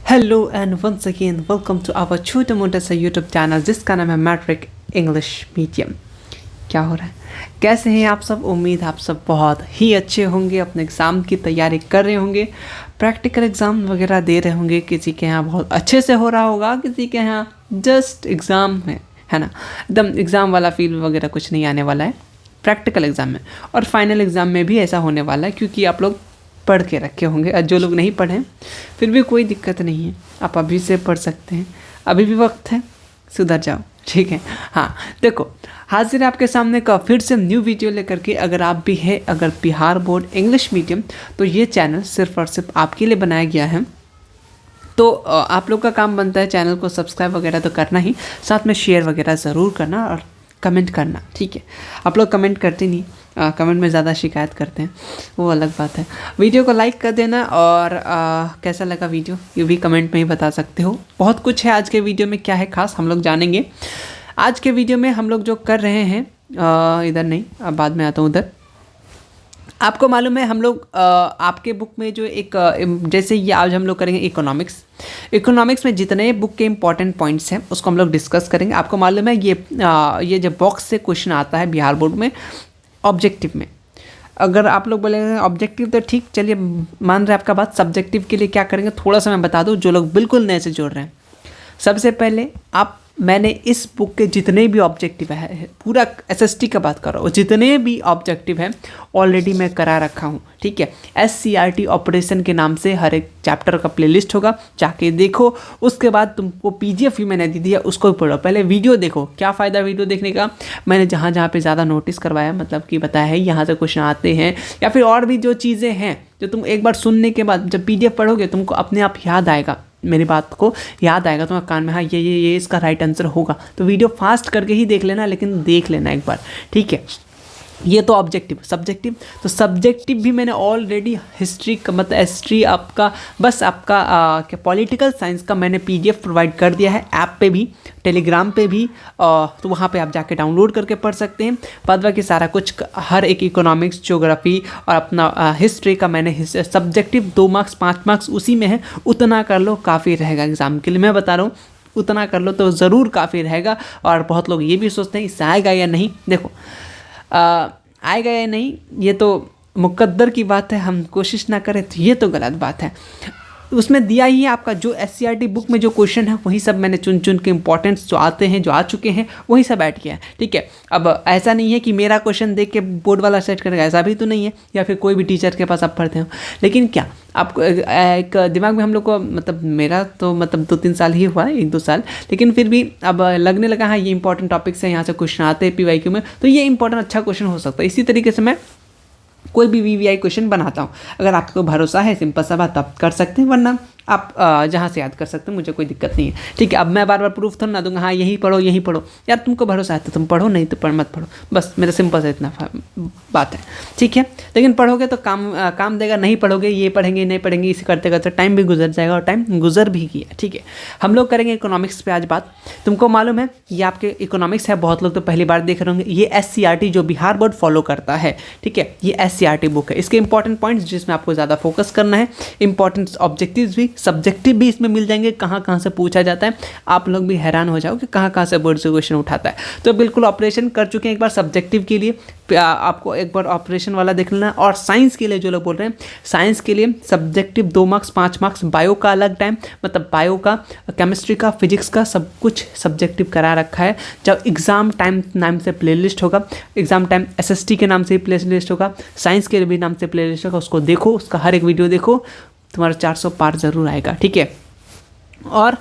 Hello and once again welcome to our छोटा मोटा सा यूट्यूब चैनल जिसका नाम है मैट्रिक इंग्लिश मीडियम। क्या हो रहा है, कैसे हैं आप सब? उम्मीद आप सब बहुत ही अच्छे होंगे, अपने एग्ज़ाम की तैयारी कर रहे होंगे, प्रैक्टिकल एग्ज़ाम वगैरह दे रहे होंगे। किसी के यहाँ बहुत अच्छे से हो रहा होगा, किसी के यहाँ जस्ट एग्ज़ाम है ना, एकदम एग्ज़ाम वाला फील वगैरह कुछ नहीं आने वाला है प्रैक्टिकल एग्ज़ाम में। और फाइनल एग्ज़ाम में भी ऐसा होने वाला है, क्योंकि आप लोग पढ़ के रखे होंगे। और जो लोग नहीं पढ़ें फिर भी कोई दिक्कत नहीं है, आप अभी से पढ़ सकते हैं, अभी भी वक्त है, सुधर जाओ, ठीक है। हाँ देखो, हाजिर है आपके सामने का फिर से न्यू वीडियो लेकर के। अगर आप भी है अगर बिहार बोर्ड इंग्लिश मीडियम, तो ये चैनल सिर्फ और सिर्फ आपके लिए बनाया गया है। तो आप लोग का काम बनता है चैनल को सब्सक्राइब वगैरह तो करना ही, साथ में शेयर वगैरह ज़रूर करना और कमेंट करना, ठीक है। आप लोग कमेंट करते नहीं, कमेंट में ज़्यादा शिकायत करते हैं, वो अलग बात है। वीडियो को लाइक कर देना और कैसा लगा वीडियो ये भी कमेंट में ही बता सकते हो। बहुत कुछ है आज के वीडियो में, क्या है खास हम लोग जानेंगे। आज के वीडियो में हम लोग जो कर रहे हैं, इधर नहीं, अब बाद में आता हूँ उधर। आपको मालूम है हम लोग आपके बुक में जो एक जैसे ये आज हम लोग करेंगे इकोनॉमिक्स में जितने बुक के इंपॉर्टेंट पॉइंट्स हैं उसको हम लोग डिस्कस करेंगे। आपको मालूम है ये जो बॉक्स से क्वेश्चन आता है बिहार बोर्ड में ऑब्जेक्टिव में। अगर आप लोग बोलेंगे ऑब्जेक्टिव तो ठीक, चलिए मान रहे आपका बात। सब्जेक्टिव के लिए क्या करेंगे थोड़ा सा मैं बता दूं, जो लोग बिल्कुल नए से जोड़ रहे हैं। सबसे पहले मैंने इस बुक के जितने भी ऑब्जेक्टिव है, पूरा एसएसटी का बात कर रहा हूँ, जितने भी ऑब्जेक्टिव हैं ऑलरेडी मैं करा रखा हूँ, ठीक है। एससीईआरटी ऑपरेशन के नाम से हर एक चैप्टर का प्लेलिस्ट होगा, जाके देखो। उसके बाद तुमको पीडीएफ भी मैंने दी है, उसको भी पढ़ो। पहले वीडियो देखो, क्या फ़ायदा वीडियो देखने का। मैंने जहाँ जहाँ पे ज़्यादा नोटिस करवाया, मतलब कि बताया है यहाँ से क्वेश्चन आते हैं, या फिर और भी जो चीज़ें हैं जो तुम एक बार सुनने के बाद जब पीडीएफ पढ़ोगे तुमको अपने आप याद आएगा, मेरी बात को याद आएगा तुम्हारे कान में, हाँ ये इसका राइट आंसर होगा। तो वीडियो फास्ट करके ही देख लेना, लेकिन देख लेना एक बार, ठीक है। ये तो ऑब्जेक्टिव। सब्जेक्टिव, तो सब्जेक्टिव भी मैंने ऑलरेडी हिस्ट्री का मतलब हिस्ट्री आपका बस आपका क्या पॉलिटिकल साइंस का मैंने पीडीएफ प्रोवाइड कर दिया है ऐप पे भी, टेलीग्राम पे भी, तो वहाँ पे आप जाके डाउनलोड करके पढ़ सकते हैं। बाद बाकी सारा कुछ हर एक इकोनॉमिक्स, ज्योग्राफी और अपना हिस्ट्री का मैंने सब्जेक्टिव 2 मार्क्स 5 मार्क्स उसी में है, उतना कर लो काफ़ी रहेगा एग्ज़ाम के लिए। मैं बता रहा हूँ उतना कर लो तो ज़रूर काफ़ी रहेगा। और बहुत लोग ये भी सोचते हैं इससे आएगा या नहीं, देखो आएगा या नहीं ये तो मुकद्दर की बात है, हम कोशिश ना करें तो ये तो गलत बात है। उसमें दिया ही है आपका जो एससीईआरटी बुक में जो क्वेश्चन है वही सब मैंने चुन चुन के इंपॉर्टेंट्स जो आते हैं, जो आ चुके हैं वही सब ऐड किया है, ठीक है। अब ऐसा नहीं है कि मेरा क्वेश्चन देख के बोर्ड वाला सेट करेगा, ऐसा भी तो नहीं है, या फिर कोई भी टीचर के पास आप पढ़ते हो। लेकिन क्या आपको एक दिमाग में हम लोग को, मतलब मेरा तो मतलब 2-3 साल ही हुआ है, 1-2 साल, लेकिन फिर भी अब लगने लगा हाँ ये इंपॉर्टेंट टॉपिक्स है, यहाँ से क्वेश्चन आते हैं पीवाईक्यू में, तो ये इंपॉर्टेंट अच्छा क्वेश्चन हो सकता है। इसी तरीके से मैं कोई भी वीवीआई क्वेश्चन बनाता हूँ। अगर आपको भरोसा है, सिंपल सा बात, आप कर सकते हैं, वरना आप जहाँ से याद कर सकते हैं, मुझे कोई दिक्कत नहीं है, ठीक है। अब मैं बार बार प्रूफ थोड़ा ना दूंगा, हाँ यही पढ़ो यार, तुमको भरोसा है तो तुम पढ़ो, नहीं तो मत पढ़ो, बस मेरा सिंपल से इतना बात है, ठीक है। लेकिन पढ़ोगे तो काम देगा, नहीं पढ़ोगे ये पढ़ेंगे नहीं पढ़ेंगे, इसे करते करते टाइम भी गुजर जाएगा, और टाइम गुजर भी गया, ठीक है। हम लोग करेंगे इकोनॉमिक्स पे आज बात। तुमको मालूम है ये आपके इकोनॉमिक्स है, बहुत लोग तो पहली बार देख रहे होंगे। ये एससीईआरटी जो बिहार बोर्ड फॉलो करता है, ठीक है, ये एससीईआरटी बुक है। इसके इंपॉर्टेंट पॉइंट्स जिसमें आपको ज़्यादा फोकस करना है, इंपॉर्टेंट ऑब्जेक्टिव्स भी, सब्जेक्टिव भी इसमें मिल जाएंगे, कहाँ कहाँ से पूछा जाता है। आप लोग भी हैरान हो जाओगे कहाँ कहाँ से बोर्ड से क्वेश्चन उठाता है। तो बिल्कुल ऑपरेशन कर चुके हैं एक बार सब्जेक्टिव के लिए, आपको एक बार ऑपरेशन वाला देख लेना। और साइंस के लिए जो लोग बोल रहे हैं, साइंस के लिए सब्जेक्टिव 2 मार्क्स 5 मार्क्स, बायो का अलग टाइम, मतलब बायो का, केमिस्ट्री का, फिजिक्स का, सब कुछ सब्जेक्टिव करा रखा है। जब एग्ज़ाम टाइम नाम से प्लेलिस्ट होगा, एग्ज़ाम टाइम एसएसटी के नाम से प्लेलिस्ट होगा, साइंस के भी नाम से प्लेलिस्ट होगा, उसको देखो, उसका हर एक वीडियो देखो, तुम्हारा 400 पार ज़रूर आएगा, ठीक है। और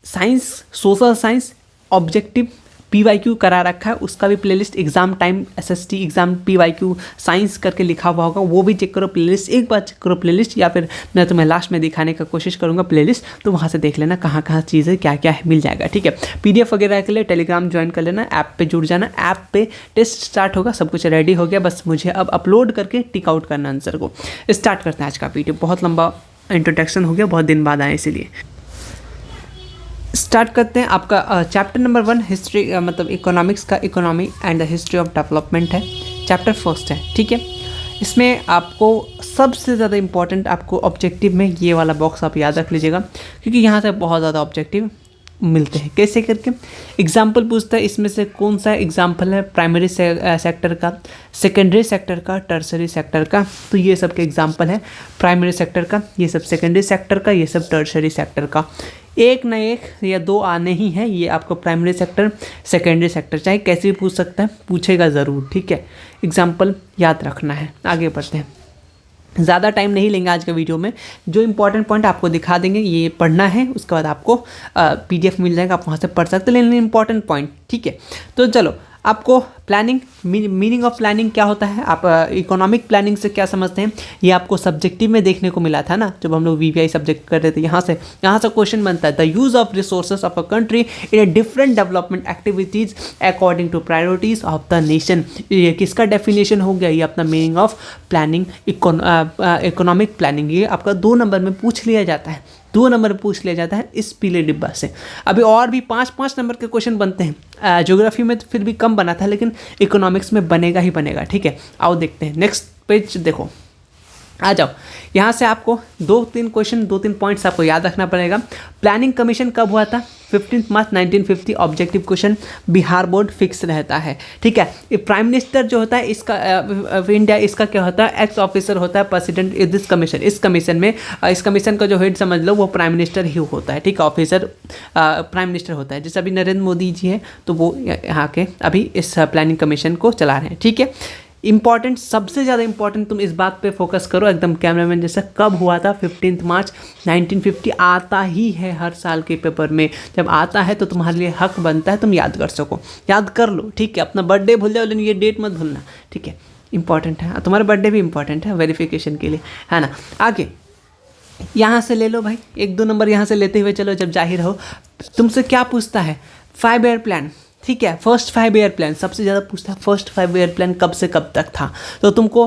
science, social science objective PYQ करा रखा है, उसका भी playlist exam time SST exam PYQ science करके लिखा हुआ होगा, वो भी चेक करो प्लेलिस्ट, एक बार चेक करो प्लेलिस्ट, या फिर मैं तुम्हें लास्ट में दिखाने का कोशिश करूँगा प्लेलिस्ट, तो वहाँ से देख लेना कहाँ कहाँ चीज़ें क्या क्या है, मिल जाएगा, ठीक है। पीडीएफ वगैरह के लिए टेलीग्राम ज्वाइन कर लेना, ऐप पे जुड़ जाना, ऐप पे टेस्ट स्टार्ट होगा, सब कुछ रेडी हो गया, बस मुझे अब अपलोड करके टिक आउट करना आंसर को। स्टार्ट करते हैं आज का वीडियो, बहुत लंबा इंट्रोडक्शन हो गया, बहुत दिन बाद आए इसीलिए। स्टार्ट करते हैं। आपका चैप्टर नंबर 1 हिस्ट्री, मतलब इकोनॉमिक्स का economy and the history of development है, चैप्टर फर्स्ट है, ठीक है। इसमें आपको सबसे ज़्यादा इम्पॉर्टेंट आपको ऑब्जेक्टिव में ये वाला बॉक्स आप याद रख लीजिएगा, क्योंकि यहाँ से बहुत ज़्यादा ऑब्जेक्टिव मिलते हैं। कैसे करके एग्जाम्पल पूछता है, इसमें से कौन सा एग्जाम्पल है प्राइमरी सेक्टर का, सेकेंडरी सेक्टर का, टर्सरी सेक्टर का। तो ये सब के एग्जाम्पल है प्राइमरी सेक्टर का, ये सब सेकेंडरी सेक्टर का, ये सब टर्सरी सेक्टर का। एक ना एक या दो आने ही है, ये आपको प्राइमरी सेक्टर, सेकेंडरी सेक्टर चाहे कैसे भी पूछ सकता है, पूछेगा ज़रूर। ठीक है, एग्जाम्पल याद रखना है। आगे बढ़ते हैं, ज़्यादा टाइम नहीं लेंगे आज के वीडियो में। जो इंपॉर्टेंट पॉइंट आपको दिखा देंगे, ये पढ़ना है, उसके बाद आपको PDF मिल जाएगा, आप वहाँ से पढ़ सकते हैं, लेकिन इंपॉर्टेंट पॉइंट। ठीक है, तो चलो आपको प्लानिंग, मीनिंग ऑफ प्लानिंग क्या होता है, आप इकोनॉमिक प्लानिंग से क्या समझते हैं, ये आपको सब्जेक्टिव में देखने को मिला था ना, जब हम लोग VVI सब्जेक्ट कर रहे थे। यहाँ से क्वेश्चन बनता है, the use of resources of a country in a different development activities according to priorities of the nation. ये किसका डेफिनेशन हो गया, ये अपना meaning of planning, economic planning. ये आपका 2 नंबर में पूछ लिया जाता है, 2 नंबर पूछ लिया जाता है इस पीले डिब्बा से। अभी और भी 5-5 नंबर के क्वेश्चन बनते हैं। ज्योग्राफी में तो फिर भी कम बना था, लेकिन इकोनॉमिक्स में बनेगा ही बनेगा। ठीक है, आओ देखते हैं नेक्स्ट पेज। देखो, आ जाओ, यहाँ से आपको 2-3 क्वेश्चन, 2-3 पॉइंट्स आपको याद रखना पड़ेगा। प्लानिंग कमीशन कब हुआ था, 15 मार्च 1950। Objective question, Bihar board fix रहता है। ठीक है, ये प्राइम मिनिस्टर जो होता है इसका इंडिया, इसका क्या होता है, एक्स ऑफिसर होता है प्रेसिडेंट इस दिस कमीशन। इस कमीशन में, इस कमीशन का जो हेड समझ लो वो प्राइम मिनिस्टर ही होता है। ठीक है, ऑफिसर प्राइम मिनिस्टर होता है। जैसे अभी नरेंद्र मोदी जी हैं, तो वो यहाँ के अभी इस प्लानिंग कमीशन को चला रहे हैं। ठीक है, इंपॉर्टेंट, सबसे ज़्यादा इंपॉर्टेंट, तुम इस बात पे फोकस करो एकदम कैमरामैन जैसा। कब हुआ था, 15 मार्च 1950। आता ही है हर साल के पेपर में, जब आता है तो तुम्हारे लिए हक बनता है तुम याद कर सको, याद कर लो। ठीक है, अपना बर्थडे भूल जाओ, लेकिन ये डेट मत भूलना। ठीक है, इंपॉर्टेंट है, तुम्हारा बर्थडे भी इंपॉर्टेंट है वेरिफिकेशन के लिए, है ना। आगे यहाँ से ले लो भाई, 1-2 नंबर यहाँ से लेते हुए चलो। जब जाहिर हो, तुमसे क्या पूछता है, 5 ईयर प्लान। ठीक है, फर्स्ट 5 ईयर प्लान सबसे ज़्यादा पूछता है। फर्स्ट 5 ईयर प्लान कब से कब तक था, तो तुमको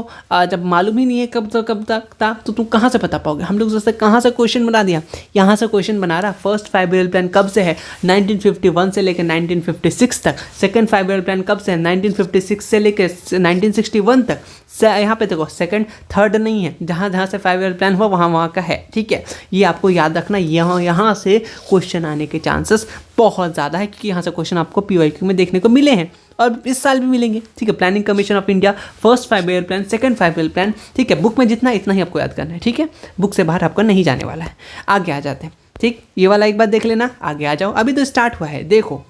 जब मालूम ही नहीं है कब से कब तक था, तो तुम कहाँ से पता पाओगे। हम लोग जैसे कहाँ से क्वेश्चन बना दिया, यहाँ से क्वेश्चन बना रहा। फर्स्ट 5 ईयर प्लान कब से है, 1951 से लेकर 1956 तक। सेकंड 5 ईयर प्लान कब से है, 1956 से लेकर 1961 तक। यहाँ पे देखो, सेकंड थर्ड नहीं है, जहाँ जहाँ से 5 ईयर प्लान हुआ वहाँ का है। ठीक है, ये आपको याद रखना। यहाँ से क्वेश्चन आने के चांसेस बहुत ज़्यादा है, क्योंकि यहाँ से क्वेश्चन आपको PYQ में देखने को मिले हैं और इस साल भी मिलेंगे। ठीक है, planning commission of India, first 5 year plan, second 5 year plan. ठीक है, बुक में जितना इतना ही आपको याद करना है। ठीक है, बुक से बाहर आपको नहीं जाने वाला है। आगे आ जाते हैं। ठीक, ये वाला एक बार देख लेना, आगे आ जाओ। अभी तो स्टार्ट हुआ है, देखो।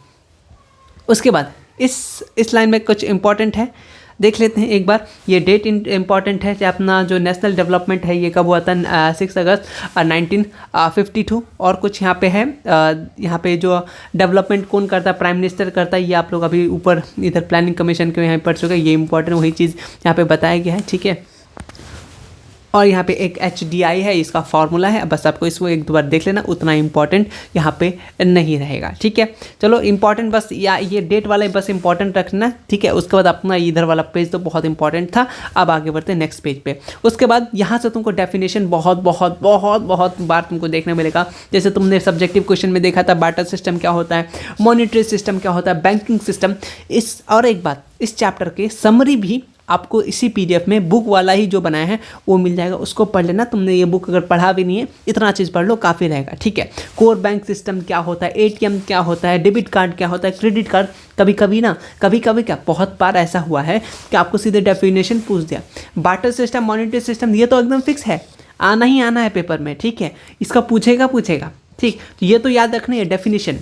उसके बाद इस लाइन में कुछ इंपॉर्टेंट है, देख लेते हैं एक बार। ये डेट इंपॉर्टेंट है, अपना जो नेशनल डेवलपमेंट है ये कब हुआ था, 6 अगस्त 1952। और कुछ यहाँ पे है, यहाँ पे जो डेवलपमेंट कौन करता है, प्राइम मिनिस्टर करता है। ये आप लोग अभी ऊपर इधर प्लानिंग कमीशन के यहाँ पढ़ चुके हैं, ये इंपॉर्टेंट वही चीज़ यहाँ पे बताया गया है। ठीक है, और यहाँ पे एक HDI है, इसका फॉर्मूला है, बस आपको इसको 1-2 बार देख लेना, उतना इंपॉर्टेंट यहाँ पे नहीं रहेगा। ठीक है, चलो इंपॉर्टेंट बस या ये डेट वाला बस इंपॉर्टेंट रखना। ठीक है, उसके बाद अपना इधर वाला पेज तो बहुत इंपॉर्टेंट था। अब आगे बढ़ते हैं नेक्स्ट पेज पे। उसके बाद यहाँ से तुमको डेफिनेशन बहुत बहुत बहुत बहुत बार तुमको देखने मिलेगा। जैसे तुमने सब्जेक्टिव क्वेश्चन में देखा था, बार्टर सिस्टम क्या होता है, मॉनिटरी सिस्टम क्या होता है, बैंकिंग सिस्टम। और एक बात, इस चैप्टर के समरी भी आपको इसी PDF में बुक वाला ही जो बनाया है वो मिल जाएगा, उसको पढ़ लेना। तुमने ये बुक अगर पढ़ा भी नहीं है, इतना चीज़ पढ़ लो, काफ़ी रहेगा। ठीक है, कोर बैंक सिस्टम क्या होता है, ATM क्या होता है, डेबिट कार्ड क्या होता है, क्रेडिट कार्ड। कभी कभी क्या बहुत बार ऐसा हुआ है कि आपको सीधे डेफिनेशन पूछ दिया। बार्टर सिस्टम, मॉनिटरी सिस्टम, ये तो एकदम फिक्स है, आना ही आना है पेपर में। ठीक है, इसका पूछेगा। ठीक, तो ये तो याद रखना है डेफिनेशन।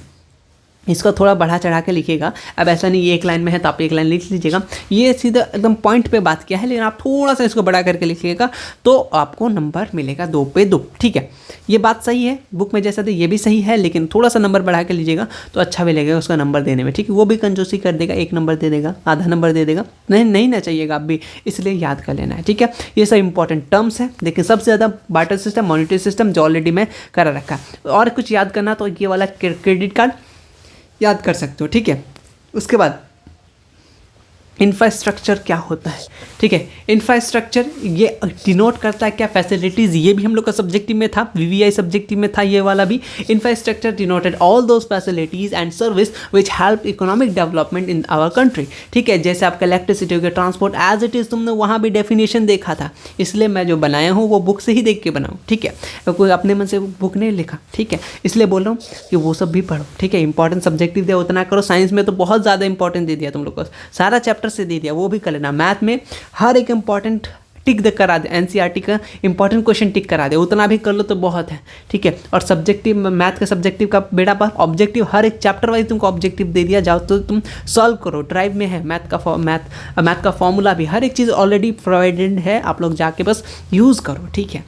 इसको थोड़ा बढ़ा चढ़ा के लिखिएगा। अब ऐसा नहीं, ये एक लाइन में है तो आप एक लाइन लिख लीजिएगा। ये सीधा एकदम पॉइंट पे बात किया है, लेकिन आप थोड़ा सा इसको बढ़ा करके लिखिएगा तो आपको नंबर मिलेगा 2 पे 2। ठीक है, ये बात सही है, बुक में जैसा था ये भी सही है, लेकिन थोड़ा सा नंबर बढ़ा के लीजिएगा तो अच्छा भी लगेगा उसका नंबर देने में। ठीक है, वो भी कंजूसी कर देगा, 1 नंबर दे देगा, आधा नंबर दे देगा, नहीं ना चाहिएगा आप भी, इसलिए याद कर लेना है। ठीक है, ये सब इंपॉर्टेंट टर्म्स है। देखिए, सबसे ज़्यादा बार्टर सिस्टम, मॉनिटरी सिस्टम जो ऑलरेडी मैं करा रखा है। और कुछ याद करना तो ये वाला क्रेडिट कार्ड याद कर सकते हो। ठीक है, उसके बाद इंफ्रास्ट्रक्चर क्या होता है, ठीक है। इंफ्रास्ट्रक्चर ये डिनोट करता है क्या, फैसिलिटीज़, ये भी हम लोग का सब्जेक्टिव में था, वीवीआई सब्जेक्टिव में था ये वाला भी। Infrastructure denoted all those facilities and service which help economic development in our country, ठीक है। जैसे आपका इलेक्ट्रिसिटी हो गया, ट्रांसपोर्ट, एज इट इज़ तुमने वहाँ भी डेफिनेशन देखा था, इसलिए मैं जो बनाया हूँ वो बुक से ही देख के बनाऊँ, ठीक है, कोई अपने मन से बुक नहीं लिखा, ठीक है। इसलिए बोल रहा हूँ कि वो सब भी पढ़ो, ठीक है। इंपॉर्टेंट सब्जेक्टिव दिया उतना करो, साइंस में तो बहुत ज़्यादा इंपॉर्टेंट दे दिया तुम लोग को, सारा चैप्टर से दे दिया, वो भी कर लेना। मैथ में हर एक इंपॉर्टेंट टिक दे करा दे, एनसीईआरटी का इंपॉर्टेंट क्वेश्चन टिक करा दे, उतना भी कर लो तो बहुत है, ठीक है। और सब्जेक्टिव, मैथ का सब्जेक्टिव का बेड़ा पर ऑब्जेक्टिव हर एक चैप्टर वाइज तुमको ऑब्जेक्टिव दे दिया, जाओ तो तुम सॉल्व करो। ड्राइव में है मैथ का फॉर्मूला भी, हर एक चीज़ ऑलरेडी प्रोवाइडेड है, आप लोग जाके बस यूज़ करो, ठीक है।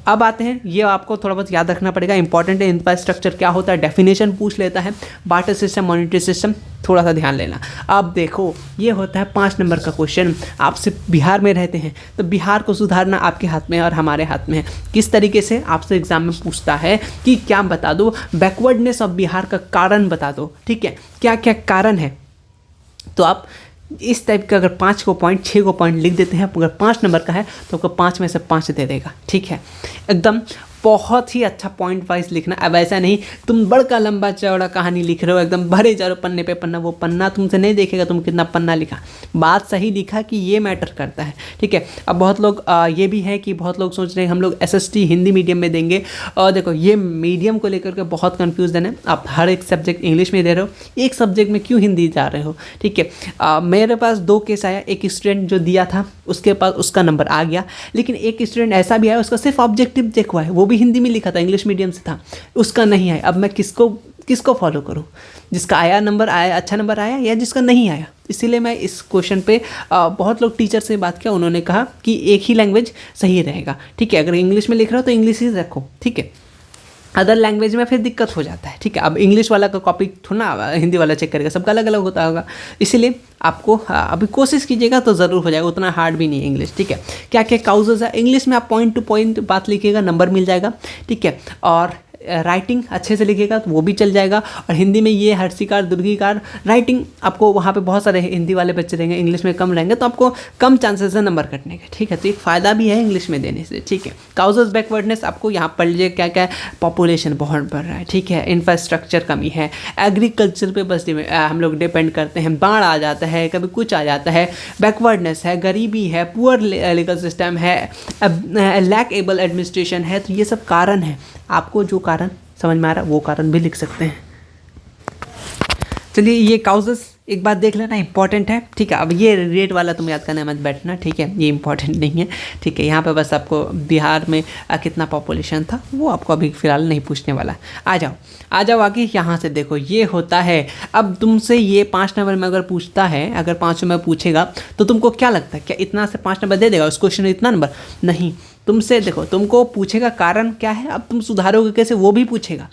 अब आते हैं, ये आपको थोड़ा बहुत याद रखना पड़ेगा, इंपॉर्टेंट है। इंफ्रास्ट्रक्चर क्या होता है, डेफिनेशन पूछ लेता है, बार्टर सिस्टम, मॉनिटरी सिस्टम, थोड़ा सा ध्यान लेना। अब देखो ये होता है 5 नंबर का क्वेश्चन, आपसे बिहार में रहते हैं तो बिहार को सुधारना आपके हाथ में और हमारे हाथ में है। किस तरीके से आपसे एग्जाम में पूछता है कि क्या बता दो, बैकवर्डनेस ऑफ बिहार का कारण बता दो, ठीक है, क्या क्या कारण है। तो आप इस टाइप का अगर 5 को पॉइंट, 6 को पॉइंट लिख देते हैं, अगर 5 नंबर का है तो आपको 5 में से 5 दे देगा, ठीक है। एकदम बहुत ही अच्छा पॉइंट वाइज लिखना। अब ऐसा नहीं तुम बड़का लंबा चौड़ा कहानी लिख रहे हो, एकदम भरे जा रहे हो पन्ने पे पन्ना, वो पन्ना तुमसे नहीं देखेगा तुम कितना पन्ना लिखा, बात सही लिखा कि ये मैटर करता है, ठीक है। अब बहुत लोग ये भी है कि बहुत लोग सोच रहे हैं हम लोग एसएसटी हिंदी मीडियम में देंगे, और देखो ये मीडियम को लेकर के बहुत कन्फ्यूजन है। आप हर एक सब्जेक्ट इंग्लिश में दे रहे हो, एक सब्जेक्ट में क्यों हिंदी जा रहे हो, ठीक है। मेरे पास 2 केस आया, एक स्टूडेंट जो दिया था उसके पास उसका नंबर आ गया, लेकिन एक स्टूडेंट ऐसा भी आया उसका सिर्फ ऑब्जेक्टिव देखो है, वो भी हिंदी में लिखा था, इंग्लिश मीडियम से था, उसका नहीं आया। अब मैं किसको फॉलो करूं, जिसका आया नंबर आया, अच्छा नंबर आया, या जिसका नहीं आया। इसीलिए मैं इस क्वेश्चन पे बहुत लोग टीचर से बात किया, उन्होंने कहा कि एक ही लैंग्वेज सही रहेगा, ठीक है। अगर इंग्लिश में लिख रहा हो तो इंग्लिश ही रखो, ठीक है, अदर लैंग्वेज में फिर दिक्कत हो जाता है, ठीक है। अब इंग्लिश वाला का कॉपी थोड़ा हिंदी वाला चेक करेगा, सबका अलग अलग होता होगा, इसीलिए आपको अभी कोशिश कीजिएगा तो ज़रूर हो जाएगा, उतना हार्ड भी नहीं है इंग्लिश, ठीक है। क्या क्या काउजेज है, इंग्लिश में आप पॉइंट टू पॉइंट बात लिखिएगा, नंबर मिल जाएगा, ठीक है। और राइटिंग अच्छे से लिखिएगा तो वो भी चल जाएगा। और हिंदी में ये हर्षिकार, दुर्गीकार, राइटिंग आपको वहाँ पे बहुत सारे हिंदी वाले बच्चे रहेंगे, इंग्लिश में कम रहेंगे, तो आपको कम चांसेस है नंबर कटने के, ठीक है। तो एक फ़ायदा भी है इंग्लिश में देने से, ठीक है। काउजेस बैकवर्डनेस आपको यहाँ पढ़ लीजिए, क्या क्या, पॉपुलेशन बहुत बढ़ रहा है, ठीक है, इंफ्रास्ट्रक्चर कमी है, एग्रीकल्चर पे बस हम लोग डिपेंड करते हैं, बाढ़ आ जाता है, कभी कुछ आ जाता है, बैकवर्डनेस है, गरीबी है, पुअर लीगल सिस्टम है, लैक एबल एडमिनिस्ट्रेशन है, तो ये सब कारण है। आपको जो कारण समझ में आ रहा है वो कारण भी लिख सकते हैं। चलिए ये काउजेस एक बात देख लेना, इंपॉर्टेंट है, ठीक है। अब ये रेट वाला तुम याद करने मत बैठना, ठीक है, ये इंपॉर्टेंट नहीं है, ठीक है। यहाँ पे बस आपको बिहार में कितना पॉपुलेशन था वो आपको अभी फ़िलहाल नहीं पूछने वाला। आ जाओ आगे, यहाँ से देखो ये होता है। अब तुमसे ये 5 नंबर में अगर पूछता है, अगर 5 नंबर पूछेगा तो तुमको क्या लगता है, क्या इतना से 5 नंबर दे देगा उस क्वेश्चन में, इतना नंबर नहीं। तुमसे देखो, तुमको पूछेगा कारण क्या है, अब तुम सुधारोगे कैसे वो भी पूछेगा,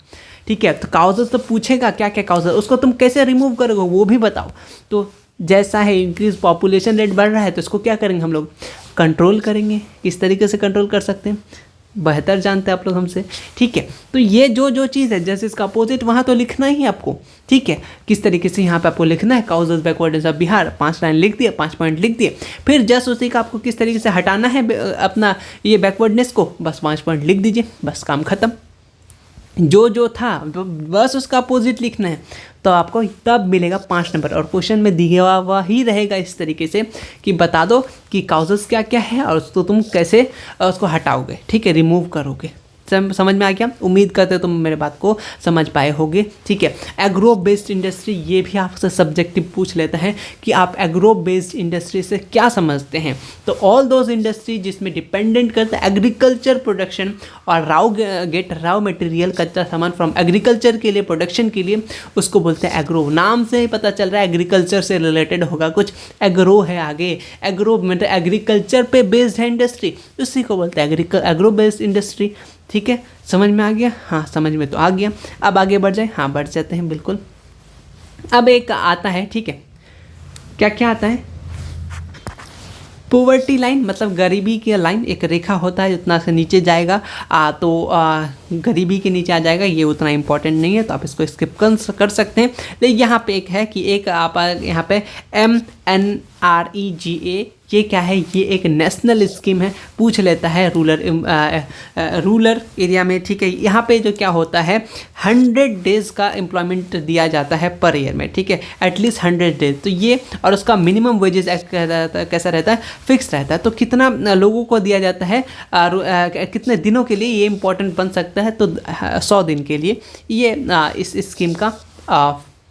ठीक है। तो काउजेस तो पूछेगा क्या क्या काउजेस, उसको तुम कैसे रिमूव करोगे वो भी बताओ। तो जैसा है इंक्रीज पॉपुलेशन रेट बढ़ रहा है तो इसको क्या करेंगे हम लोग, कंट्रोल करेंगे। किस तरीके से कंट्रोल कर सकते हैं बेहतर जानते हैं आप लोग हमसे, ठीक है। तो ये जो चीज़ है जैसे इसका अपोजिट वहाँ तो लिखना ही आपको, ठीक है। किस तरीके से यहाँ पे आपको लिखना है, causes backwardness of Bihar, 5 line लिख दिए, 5 पॉइंट लिख दिए। फिर जस्ट उसी का आपको किस तरीके से हटाना है अपना ये बैकवर्डनेस को, बस 5 पॉइंट लिख दीजिए, बस काम खत्म। जो था बस उसका अपोजिट लिखना है, तो आपको तब मिलेगा 5 नंबर। और क्वेश्चन में दिया हुआ ही रहेगा इस तरीके से कि बता दो कि काउजेस क्या क्या है और उसको तुम कैसे उसको हटाओगे, ठीक है, रिमूव करोगे। समझ में आ गया, उम्मीद करते हो तुम मेरे बात को समझ पाए होगे, ठीक है। एग्रो बेस्ड इंडस्ट्री, ये भी आपसे सब्जेक्टिव पूछ लेता है कि आप एग्रो बेस्ड इंडस्ट्री से क्या समझते हैं। तो ऑल दोज इंडस्ट्री जिसमें डिपेंडेंट करता है एग्रीकल्चर प्रोडक्शन और राव मटेरियल, कच्चा सामान फ्रॉम एग्रीकल्चर के लिए, प्रोडक्शन के लिए, उसको बोलते हैं एग्रो। नाम से ही पता चल रहा है एग्रीकल्चर से रिलेटेड होगा कुछ, एग्रो है आगे, एग्रो मतलब एग्रीकल्चर पे बेस्ड है इंडस्ट्री, उसी को बोलते हैं एग्रो बेस्ड इंडस्ट्री, ठीक है। समझ में आ गया, हाँ समझ में तो आ गया। अब आगे बढ़ जाए, हाँ बढ़ जाते हैं बिल्कुल। अब एक आता है, ठीक है, क्या क्या आता है, पोवर्टी लाइन मतलब गरीबी की लाइन, एक रेखा होता है जितना से नीचे जाएगा गरीबी के नीचे आ जाएगा, ये उतना इंपॉर्टेंट नहीं है तो आप इसको स्किप कर सकते हैं। लेकिन यहाँ पे एक है कि एक आप यहाँ पे MNREGA, ये क्या है, ये एक नेशनल स्कीम है, पूछ लेता है रूरल एरिया में, ठीक है। यहाँ पे जो क्या होता है 100 डेज़ का एम्प्लॉयमेंट दिया जाता है पर ईयर में, ठीक है, एटलीस्ट 100 डेज। तो ये और उसका मिनिमम वेजेस कैसा रहता है, फिक्स रहता है। तो कितना लोगों को दिया जाता है, कितने दिनों के लिए ये इंपॉर्टेंट बन सकता है, तो 100 दिन के लिए ये इस स्कीम का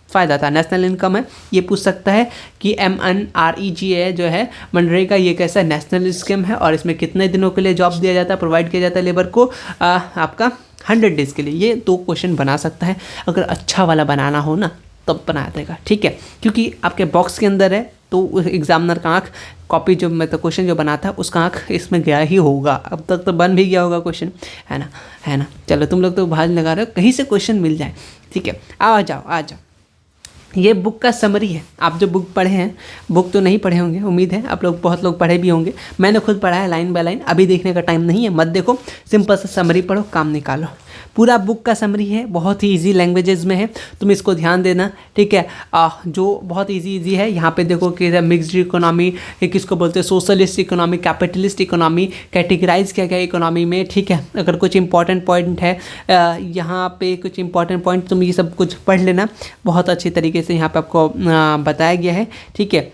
फ़ायदा था। नेशनल इनकम है, ये पूछ सकता है कि MNREGA जो है मनरेगा, ये कैसा नेशनल स्कीम है और इसमें कितने दिनों के लिए जॉब दिया जाता है, प्रोवाइड किया जाता है लेबर को, आपका 100 डेज़ के लिए। ये 2 क्वेश्चन बना सकता है, अगर अच्छा वाला बनाना हो ना तब बना देगा, ठीक है, क्योंकि आपके बॉक्स के अंदर है तो एग्जामिनर का आँख कॉपी जो मतलब क्वेश्चन जो बनाता है उसका आँख इसमें गया ही होगा। अब तक तो बन भी गया होगा क्वेश्चन, है ना। चलो तुम लोग तो भाज लगा रहे हो कहीं से क्वेश्चन मिल जाए, ठीक है। आ जाओ। ये बुक का समरी है। आप जो बुक पढ़े हैं, बुक तो नहीं पढ़े होंगे, उम्मीद है आप लोग बहुत लोग पढ़े भी होंगे, मैंने खुद पढ़ा है लाइन बाय लाइन। अभी देखने का टाइम नहीं है, मत देखो, सिंपल सा समरी पढ़ो, काम निकालो। पूरा बुक का समरी है, बहुत ही इजी लैंग्वेजेस में है, तुम इसको ध्यान देना, ठीक है। जो बहुत इजी है, यहाँ पे देखो कि मिक्स्ड इकोनॉमी किसको बोलते हैं, socialist economy, capitalist economy, categorize किया गया इकोनॉमी में, ठीक है। अगर कुछ इंपॉर्टेंट पॉइंट है यहाँ पे, कुछ इंपॉर्टेंट पॉइंट तुम ये सब कुछ पढ़ लेना, बहुत अच्छी तरीके से यहाँ पे आपको बताया गया है, ठीक है।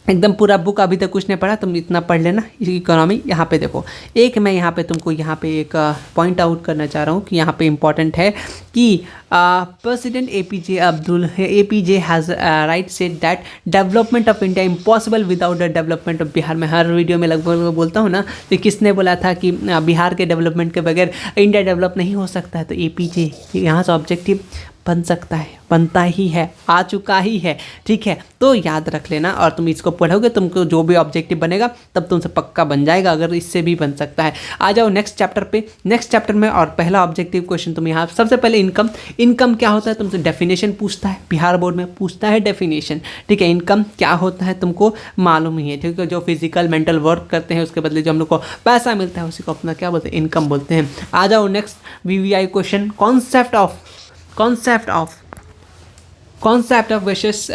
एकदम पूरा बुक अभी तक कुछ नहीं पढ़ा, तुम इतना पढ़ लेना इकोनॉमी। यहाँ पे देखो, एक मैं यहाँ पे तुमको यहाँ पे एक पॉइंट आउट करना चाह रहा हूँ कि यहाँ पे इम्पॉर्टेंट है कि president APJ has right said that development of India impossible without the development of Bihar. मैं हर वीडियो में लगभग बोलता हूँ ना, तो किसने बोला था कि बिहार के डेवलपमेंट के बगैर इंडिया डेवलप नहीं हो सकता है, तो APJ यहाँ से ऑब्जेक्टिव बन सकता है, बनता ही है, आ चुका ही है, ठीक है। तो याद रख लेना और तुम इसको पढ़ोगे, तुमको जो भी ऑब्जेक्टिव बनेगा तब तुमसे पक्का बन जाएगा, अगर इससे भी बन सकता है। आ जाओ नेक्स्ट चैप्टर पे। नेक्स्ट चैप्टर में और पहला ऑब्जेक्टिव क्वेश्चन तुम यहाँ सबसे पहले इनकम क्या होता है, तुमसे डेफिनेशन पूछता है, बिहार बोर्ड में पूछता है डेफिनेशन, ठीक है। इनकम क्या होता है तुमको मालूम ही है, ठीक है। जो फिजिकल मेंटल वर्क करते हैं उसके बदले जो हम लोग को पैसा मिलता है उसी को अपना क्या बोलते हैं, इनकम बोलते हैं। आ जाओ next VVI question, concept of विशेष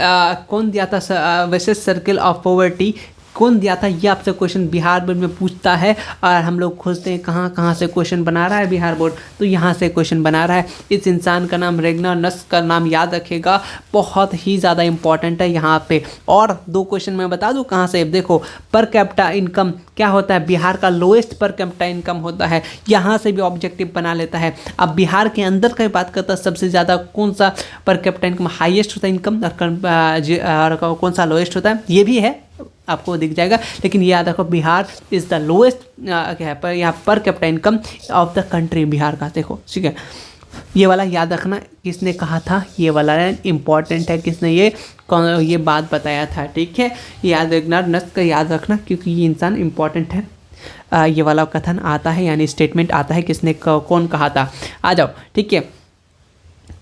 कौन दिया था, विशेष सर्किल ऑफ पॉवर्टी कौन दिया था, ये आपसे क्वेश्चन बिहार बोर्ड में पूछता है। और हम लोग खोजते हैं कहाँ से क्वेश्चन बना रहा है बिहार बोर्ड, तो यहाँ से क्वेश्चन बना रहा है। इस इंसान का नाम रेगना नस्क का नाम याद रखेगा, बहुत ही ज़्यादा इंपॉर्टेंट है यहाँ पे। और 2 क्वेश्चन मैं बता दूँ कहाँ से, देखो पर कैपिटा इनकम क्या होता है, बिहार का लोएस्ट पर कैपिटा इनकम होता है, यहाँ से भी ऑब्जेक्टिव बना लेता है। अब बिहार के अंदर की बात करता है, सबसे ज़्यादा कौन सा पर कैपिटा इनकम हाईएस्ट होता है इनकम, और कौन सा लोएस्ट होता है, ये भी है, आपको दिख जाएगा। लेकिन याद रखो बिहार इज़ द लोएस्ट क्या है पर यहाँ per capita income of the country, Bihar का देखो, ठीक है। ये वाला याद रखना, किसने कहा था, ये वाला इम्पॉर्टेंट है, किसने ये बात बताया था, ठीक है। याद रखना, नस्क का याद रखना, क्योंकि ये इंसान इम्पॉर्टेंट है। ये वाला कथन आता है, यानी स्टेटमेंट आता है, किसने कौन कहा था। आ जाओ, ठीक है।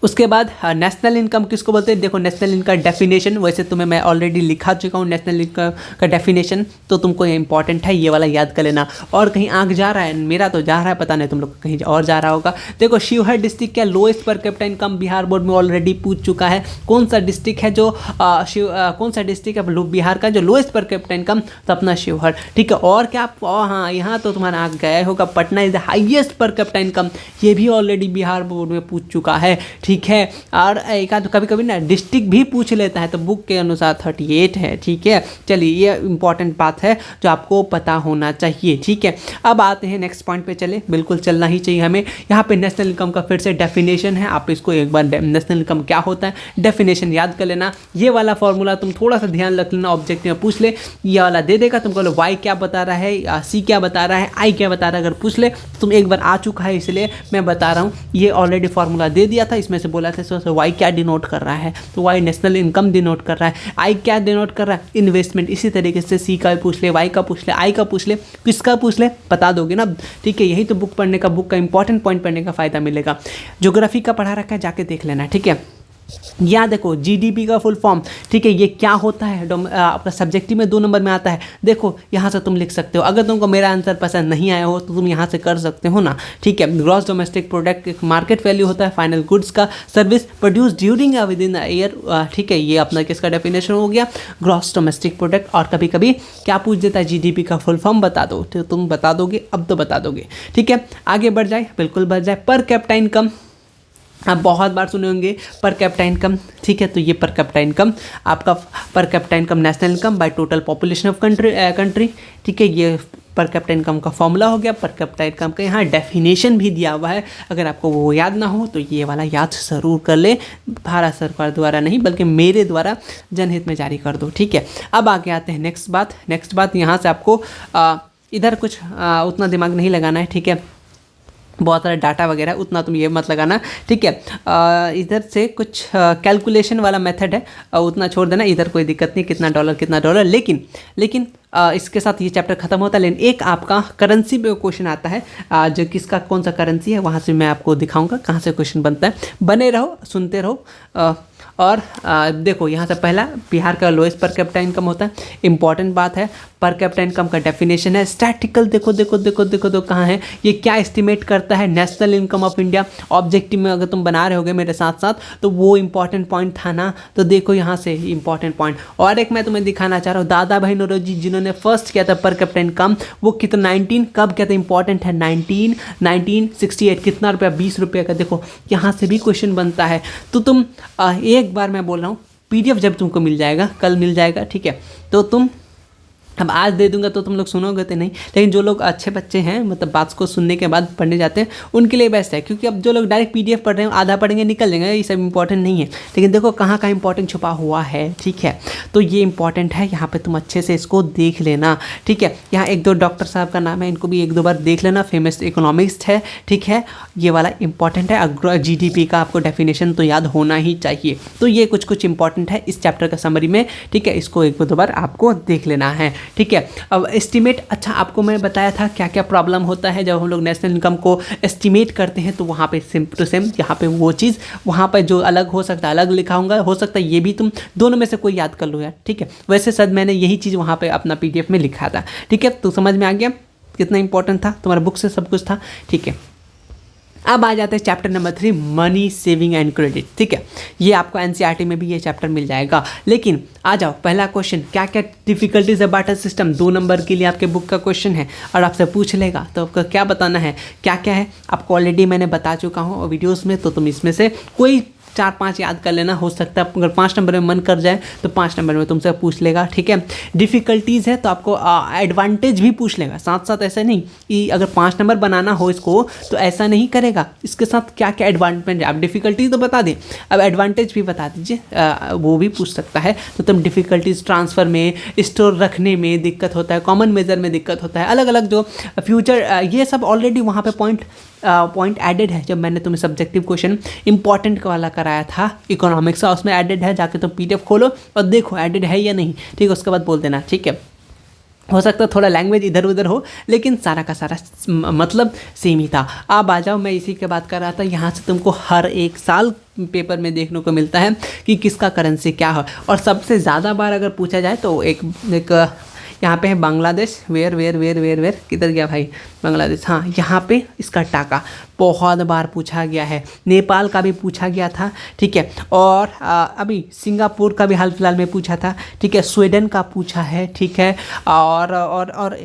उसके बाद नेशनल इनकम किसको बोलते हैं, देखो नेशनल इनकम का डेफिनेशन वैसे तुम्हें मैं ऑलरेडी लिखा चुका हूँ, नेशनल इनकम का डेफिनेशन, तो तुमको ये इंपॉर्टेंट है, ये वाला याद कर लेना। और कहीं आंख जा रहा है, मेरा तो जा रहा है, पता नहीं तुम लोग कहीं और जा रहा होगा। देखो शिवहर डिस्ट्रिक्ट क्या lowest per capita income Bihar board में ऑलरेडी पूछ चुका है। कौन सा डिस्ट्रिक्ट है जो कौन सा डिस्ट्रिक्ट है बिहार का जो लोएस्ट पर कैपिटा इनकम, तो अपना शिवहर, ठीक है। और क्या हाँ, यहाँ तो तुम्हारा आंख गया होगा, Patna is the highest per capita income, ये भी ऑलरेडी बिहार बोर्ड में पूछ चुका है, ठीक है। और एक आध कभी कभी ना डिस्ट्रिक्ट भी पूछ लेता है, तो बुक के अनुसार 38 है, ठीक है। चलिए ये इंपॉर्टेंट बात है जो आपको पता होना चाहिए, ठीक है। अब आते हैं नेक्स्ट पॉइंट पे, चले बिल्कुल चलना ही चाहिए हमें। यहाँ पे नेशनल इनकम का फिर से डेफिनेशन है, आप इसको एक बार नेशनल इनकम क्या होता है डेफिनेशन याद कर लेना। ये वाला फॉर्मूला तुम थोड़ा सा ध्यान रख लेना, ऑब्जेक्टिव में पूछ ले, ये वाला दे देगा तुमको, वाई क्या बता रहा है, सी क्या बता रहा है, आई क्या बता रहा है, अगर पूछ ले तुम एक बार आ चुका है, इसलिए मैं बता रहा हूँ। ये ऑलरेडी फॉर्मूला दे दिया था, इसमें से बोला था वाई क्या डिनोट कर रहा है, तो वाई नेशनल इनकम डिनोट कर रहा है, आई क्या डिनोट कर रहा है, इन्वेस्टमेंट। इसी तरीके से सी का पूछ ले, वाई का पूछ ले, आई का पूछ ले, किसका पूछ ले, बता दोगे ना, ठीक है। यही तो बुक पढ़ने का, बुक का इंपॉर्टेंट पॉइंट पढ़ने का फायदा मिलेगा। ज्योग्राफी का पढ़ा रखा है, जाके देख लेना, ठीक है। या देखो जीडीपी का फुल फॉर्म, ठीक है, ये क्या होता है, आपका सब्जेक्टिव में 2 नंबर में आता है। देखो यहाँ से तुम लिख सकते हो, अगर तुमको मेरा आंसर पसंद नहीं आया हो तो तुम यहाँ से कर सकते हो ना, ठीक है। ग्रॉस डोमेस्टिक प्रोडक्ट एक मार्केट वैल्यू होता है फाइनल गुड्स का, service produce during with in year, ठीक है, ये अपना किसका डेफिनेशन हो गया, ग्रॉस डोमेस्टिक प्रोडक्ट। और कभी कभी क्या पूछ देता है, जीडीपी का फुल फॉर्म बता दो, तो तुम बता दोगे, अब तो बता दोगे, ठीक है। आगे बढ़ जाए, बिल्कुल बढ़ जाए। पर कैपिटा इनकम आप बहुत बार सुने होंगे, पर कैपिटा इनकम, ठीक है। तो ये पर कैपिटा इनकम आपका, per capita income national income by total population of country, ठीक है। ये पर कैपिटा इनकम का फॉर्मूला हो गया। पर कैपिटा इनकम का यहाँ डेफिनेशन भी दिया हुआ है, अगर आपको वो याद ना हो तो ये वाला याद ज़रूर कर ले। भारत सरकार द्वारा नहीं बल्कि मेरे द्वारा जनहित में जारी कर दो, ठीक है। अब आगे आते हैं नेक्स्ट बात यहाँ से आपको इधर कुछ उतना दिमाग नहीं लगाना है, ठीक है। बहुत सारा डाटा वगैरह उतना तुम ये मत लगाना, ठीक है। इधर से कुछ कैलकुलेशन वाला मेथड है, उतना छोड़ देना, इधर कोई दिक्कत नहीं, कितना डॉलर, लेकिन इसके साथ ये चैप्टर खत्म होता है। लेकिन एक आपका करेंसी पे क्वेश्चन आता है, जो किसका कौन सा करेंसी है, वहाँ से मैं आपको दिखाऊंगा कहाँ से क्वेश्चन बनता है। बने रहो, सुनते रहो। और देखो यहाँ से पहला बिहार का लोएस्ट पर कैपिटा इनकम होता है, इंपॉर्टेंट बात है। पर कैपिटा इनकम का डेफिनेशन है स्टैटिकल, देखो कहाँ है, ये क्या एस्टिमेट करता है, national income of India. Objective में अगर तुम बना रहे होगे मेरे साथ साथ तो वो इंपॉर्टेंट पॉइंट था ना, तो देखो यहाँ से इंपॉर्टेंट पॉइंट। और एक मैं तुम्हें दिखाना चाह रहा हूँ, दादा भाई नौरोजी जिन्होंने फर्स्ट किया था पर कैपिटा इनकम, वो कितना 19 कब किया था, इंपॉर्टेंट है 1968, कितना रुपया, 20 रुपये का। देखो यहाँ से भी क्वेश्चन बनता है। तो तुम एक बार मैं बोल रहा हूँ, पीडीएफ जब तुमको मिल जाएगा, कल मिल जाएगा, ठीक है, तो तुम अब आज दे दूंगा तो तुम लोग सुनोगे तो नहीं, लेकिन जो लोग अच्छे बच्चे हैं, मतलब बात को सुनने के बाद पढ़ने जाते हैं, उनके लिए बेस्ट है। क्योंकि अब जो लोग डायरेक्ट पीडीएफ पढ़ रहे हैं, आधा पढ़ेंगे निकल जाएंगे, ये सब इंपॉर्टेंट नहीं है। लेकिन देखो कहाँ कहाँ इंपॉर्टेंट छुपा हुआ है, ठीक है। तो ये इंपॉर्टेंट है, यहाँ पे तुम अच्छे से इसको देख लेना, ठीक है। यहाँ 1-2 डॉक्टर साहब का नाम है, इनको भी 1-2 बार देख लेना, फेमस इकोनॉमिस्ट है, ठीक है। ये वाला इंपॉर्टेंट है। जीडीपी का आपको डेफिनेशन तो याद होना ही चाहिए। तो ये कुछ इंपॉर्टेंट है इस चैप्टर का समरी में, ठीक है। इसको 1-2 बार आपको देख लेना है, ठीक है। अब एस्टिमेट, अच्छा आपको मैंने बताया था क्या क्या प्रॉब्लम होता है जब हम लोग नेशनल इनकम को एस्टिमेट करते हैं। तो वहाँ पे सेम टू सेम यहाँ पे वो चीज़, वहाँ पे जो अलग हो सकता है अलग लिखा होगा, हो सकता है ये भी तुम दोनों में से कोई याद कर लो यार, ठीक है। वैसे सर मैंने यही चीज़ वहाँ पे अपना पीडीएफ में लिखा था, ठीक है। तो समझ में आ गया कितना इंपॉर्टेंट था, तुम्हारा बुक से सब कुछ था, ठीक है। अब आ जाते हैं chapter number 3, money saving and credit, ठीक है। ये आपको एनसीईआरटी में भी ये चैप्टर मिल जाएगा। लेकिन आ जाओ, पहला क्वेश्चन, क्या क्या डिफिकल्टीज है बार्टर सिस्टम, 2 नंबर के लिए आपके बुक का क्वेश्चन है और आपसे पूछ लेगा तो आपको क्या बताना है, क्या क्या है आपको ऑलरेडी मैंने बता चुका हूँ वीडियोज़ में। तो तुम इसमें से कोई 4-5 याद कर लेना, हो सकता है अगर 5 नंबर में मन कर जाए तो 5 नंबर में तुमसे पूछ लेगा, ठीक है। डिफ़िकल्टीज़ है तो आपको एडवांटेज भी पूछ लेगा साथ साथ, ऐसा नहीं कि अगर 5 नंबर बनाना हो इसको तो ऐसा नहीं करेगा, इसके साथ क्या क्या एडवांटेज है। आप डिफ़िकल्टीज तो बता दें, अब एडवांटेज भी बता दीजिए, वो भी पूछ सकता है। तो तुम डिफ़िकल्टीज ट्रांसफ़र में, स्टोर रखने में दिक्कत होता है, कॉमन मेजर में दिक्कत होता है, अलग अलग जो फ्यूचर, ये सब ऑलरेडी वहाँ पे पॉइंट एडेड है। जब मैंने तुम्हें सब्जेक्टिव क्वेश्चन इंपॉर्टेंट वाला कराया था इकोनॉमिक्स का, उसमें एडेड है, जाके तुम पीडीएफ खोलो और देखो एडेड है या नहीं, ठीक है। उसके बाद बोल देना, ठीक है। हो सकता है थोड़ा लैंग्वेज इधर उधर हो, लेकिन सारा का सारा मतलब सेम ही था। अब आ जाओ, मैं इसी के बात कर रहा था, यहाँ से तुमको हर एक साल पेपर में देखने को मिलता है कि किसका करेंसी क्या है। और सबसे ज़्यादा बार अगर पूछा जाए तो एक यहाँ पे है बांग्लादेश, वेयर किधर गया भाई, बांग्लादेश, हाँ यहाँ पे इसका टाका बहुत बार पूछा गया है। नेपाल का भी पूछा गया था, ठीक है। और अभी सिंगापुर का भी हाल फिलहाल में पूछा था, ठीक है। स्वीडन का पूछा है, ठीक है। और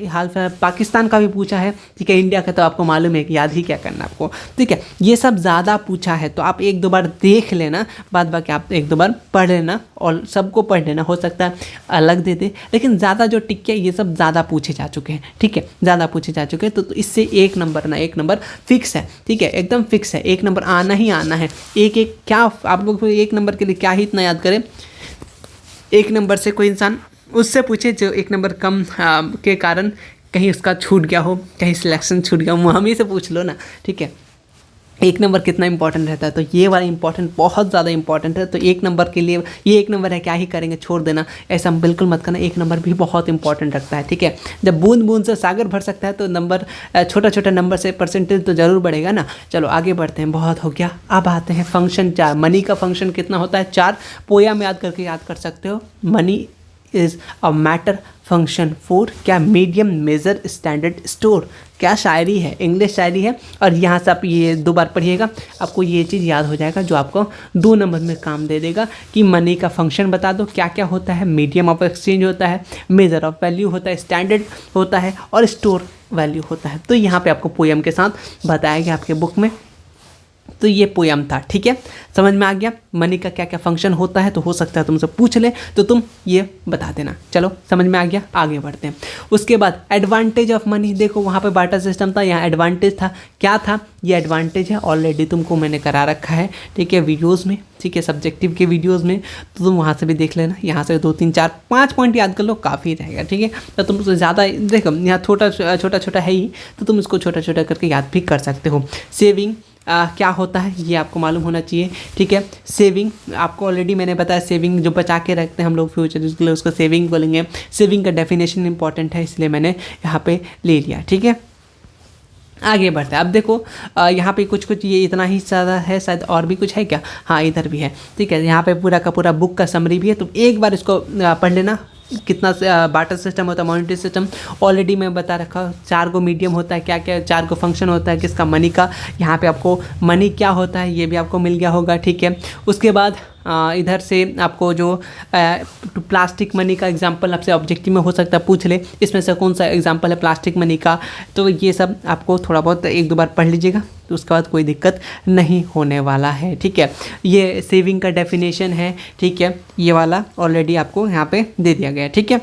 हाल फिलहाल पाकिस्तान का भी पूछा है, ठीक है। इंडिया का तो आपको मालूम है कि याद ही क्या करना आपको, ठीक है। ये सब ज़्यादा पूछा है तो आप 1-2 बार देख लेना, बाद बाकी आप 1-2 बार पढ़ लेना और सबको पढ़ लेना, हो सकता है अलग दे दे, लेकिन ज़्यादा जो टिक ये सब ज़्यादा पूछे जा चुके हैं, ठीक है, ज़्यादा पूछे जा चुके हैं। तो इससे 1 नंबर फिक्स है, ठीक है, एकदम फिक्स है। 1 नंबर आना ही आना है। एक क्या आप लोग 1 नंबर के लिए क्या ही इतना याद करें। 1 नंबर से कोई इंसान उससे पूछे जो 1 नंबर कम के कारण कहीं उसका छूट गया हो, कहीं सिलेक्शन छूट गया हो, हम ही से पूछ लो ना, ठीक है। एक नंबर कितना इंपॉर्टेंट रहता है, तो ये वाला इंपॉर्टेंट, बहुत ज़्यादा इंपॉर्टेंट है। तो एक नंबर के लिए ये एक नंबर है, क्या ही करेंगे, छोड़ देना, ऐसा बिल्कुल मत करना। एक नंबर भी बहुत इंपॉर्टेंट रखता है, ठीक है। जब बूंद बूंद से सागर भर सकता है तो नंबर, छोटा छोटा नंबर से परसेंटेज तो ज़रूर बढ़ेगा ना। चलो आगे बढ़ते हैं, बहुत हो गया। अब आते हैं फंक्शन 4। मनी का फंक्शन कितना होता है, 4। पोया में याद करके याद कर सकते हो। Money is a matter function for क्या, मीडियम मेजर स्टैंडर्ड स्टोर। क्या शायरी है, इंग्लिश शायरी है। और यहाँ से आप ये 2 बार पढ़िएगा, आपको ये चीज़ याद हो जाएगा जो आपको 2 नंबर में काम दे देगा कि मनी का फंक्शन बता दो क्या क्या होता है। मीडियम ऑफ एक्सचेंज होता है, मेजर ऑफ वैल्यू होता है, स्टैंडर्ड होता है और स्टोर वैल्यू होता है। तो यहाँ पे आपको पोएम के साथ बताया गया आपके बुक में। तो ये पोयम था, ठीक है। समझ में आ गया मनी का क्या क्या फंक्शन होता है। तो हो सकता है तुमसे पूछ ले तो तुम ये बता देना। चलो समझ में आ गया, आगे बढ़ते हैं। उसके बाद एडवांटेज ऑफ मनी, देखो वहाँ पे बार्टर सिस्टम था, यहाँ एडवांटेज था। क्या था, ये एडवांटेज है, ऑलरेडी तुमको मैंने करा रखा है, ठीक है, वीडियोज़ में, ठीक है, सब्जेक्टिव के वीडियोज़ में। तो तुम वहाँ से भी देख लेना, यहाँ से 2 3 4 5 पॉइंट याद कर लो, काफ़ी रहेगा, ठीक है। तो तुम उससे ज़्यादा देखो, यहाँ छोटा छोटा है ही, तो तुम इसको छोटा छोटा करके याद भी कर सकते हो। सेविंग क्या होता है ये आपको मालूम होना चाहिए, ठीक है। सेविंग आपको ऑलरेडी मैंने बताया, सेविंग जो बचा के रखते हैं हम लोग फ्यूचर के लिए, उसको सेविंग बोलेंगे। सेविंग का डेफिनेशन इंपॉर्टेंट है, इसलिए मैंने यहाँ पे ले लिया, ठीक है। आगे बढ़ते हैं। अब देखो यहाँ पे कुछ कुछ ये इतना ही ज़्यादा है, शायद और भी कुछ है क्या, हाँ इधर भी है, ठीक है। यहाँ पे पूरा का पूरा बुक का समरी भी है, तो एक बार इसको पढ़ लेना। कितना बार्टर सिस्टम होता है, मॉनेटरी सिस्टम ऑलरेडी मैं बता रखा। 4 को मीडियम होता है, क्या क्या 4 को फंक्शन होता है किसका, मनी का। यहाँ पे आपको मनी क्या होता है ये भी आपको मिल गया होगा, ठीक है। उसके बाद इधर से आपको जो प्लास्टिक मनी का एग्जांपल आपसे ऑब्जेक्टिव में हो सकता है पूछ ले, इसमें से कौन सा एग्जांपल है प्लास्टिक मनी का। तो ये सब आपको थोड़ा बहुत 1-2 बार पढ़ लीजिएगा, तो उसके बाद कोई दिक्कत नहीं होने वाला है, ठीक है। ये सेविंग का डेफिनेशन है, ठीक है, ये वाला ऑलरेडी आपको यहाँ पे दे दिया गया है, ठीक है।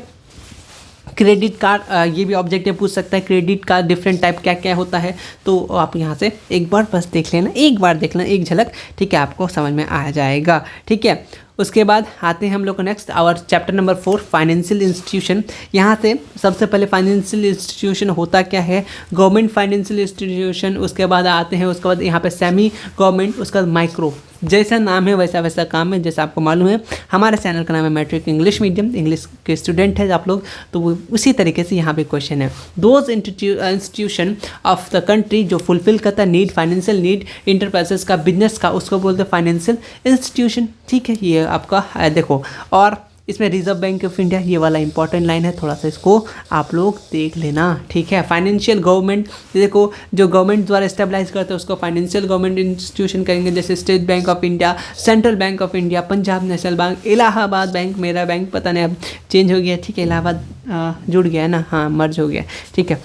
क्रेडिट कार्ड, ये भी ऑब्जेक्टिव पूछ सकता है, क्रेडिट कार्ड डिफरेंट टाइप क्या क्या होता है। तो आप यहाँ से एक बार बस देख लेना, एक बार देख लेना, एक झलक, ठीक है, आपको समझ में आ जाएगा, ठीक है। उसके बाद आते हैं हम लोग को next our chapter number 4 financial institution. यहाँ से सबसे पहले फाइनेंशियल इंस्टीट्यूशन होता क्या है, गवर्नमेंट फाइनेंशियल इंस्टीट्यूशन। उसके बाद आते हैं, उसके बाद यहाँ पे सेमी गवर्नमेंट, उसके बाद माइक्रो। जैसा नाम है वैसा वैसा काम है, जैसा आपको मालूम है हमारे चैनल का नाम है मैट्रिक इंग्लिश मीडियम, इंग्लिश के स्टूडेंट है आप लोग, तो वो उसी तरीके से यहाँ पे क्वेश्चन है। Those institution of the country जो फुलफिल करता है नीड, फाइनेंशियल नीड इंटरप्राइजेस का, बिजनेस का, उसको बोलते हैं फाइनेंशियल इंस्टीट्यूशन, ठीक है। ये आपका देखो, और इसमें रिजर्व बैंक ऑफ इंडिया, ये वाला इंपॉर्टेंट लाइन है, थोड़ा सा इसको आप लोग देख लेना, ठीक है। फाइनेंशियल गवर्नमेंट, देखो जो गवर्नमेंट द्वारा स्टेबलाइज करते हैं उसको फाइनेंशियल गवर्नमेंट इंस्टीट्यूशन करेंगे, जैसे state bank of India, central bank of India, Punjab national bank, Allahabad bank, मेरा बैंक पता नहीं अब चेंज हो गया, ठीक है, इलाहाबाद जुड़ गया है ना, हाँ मर्ज हो गया, ठीक है।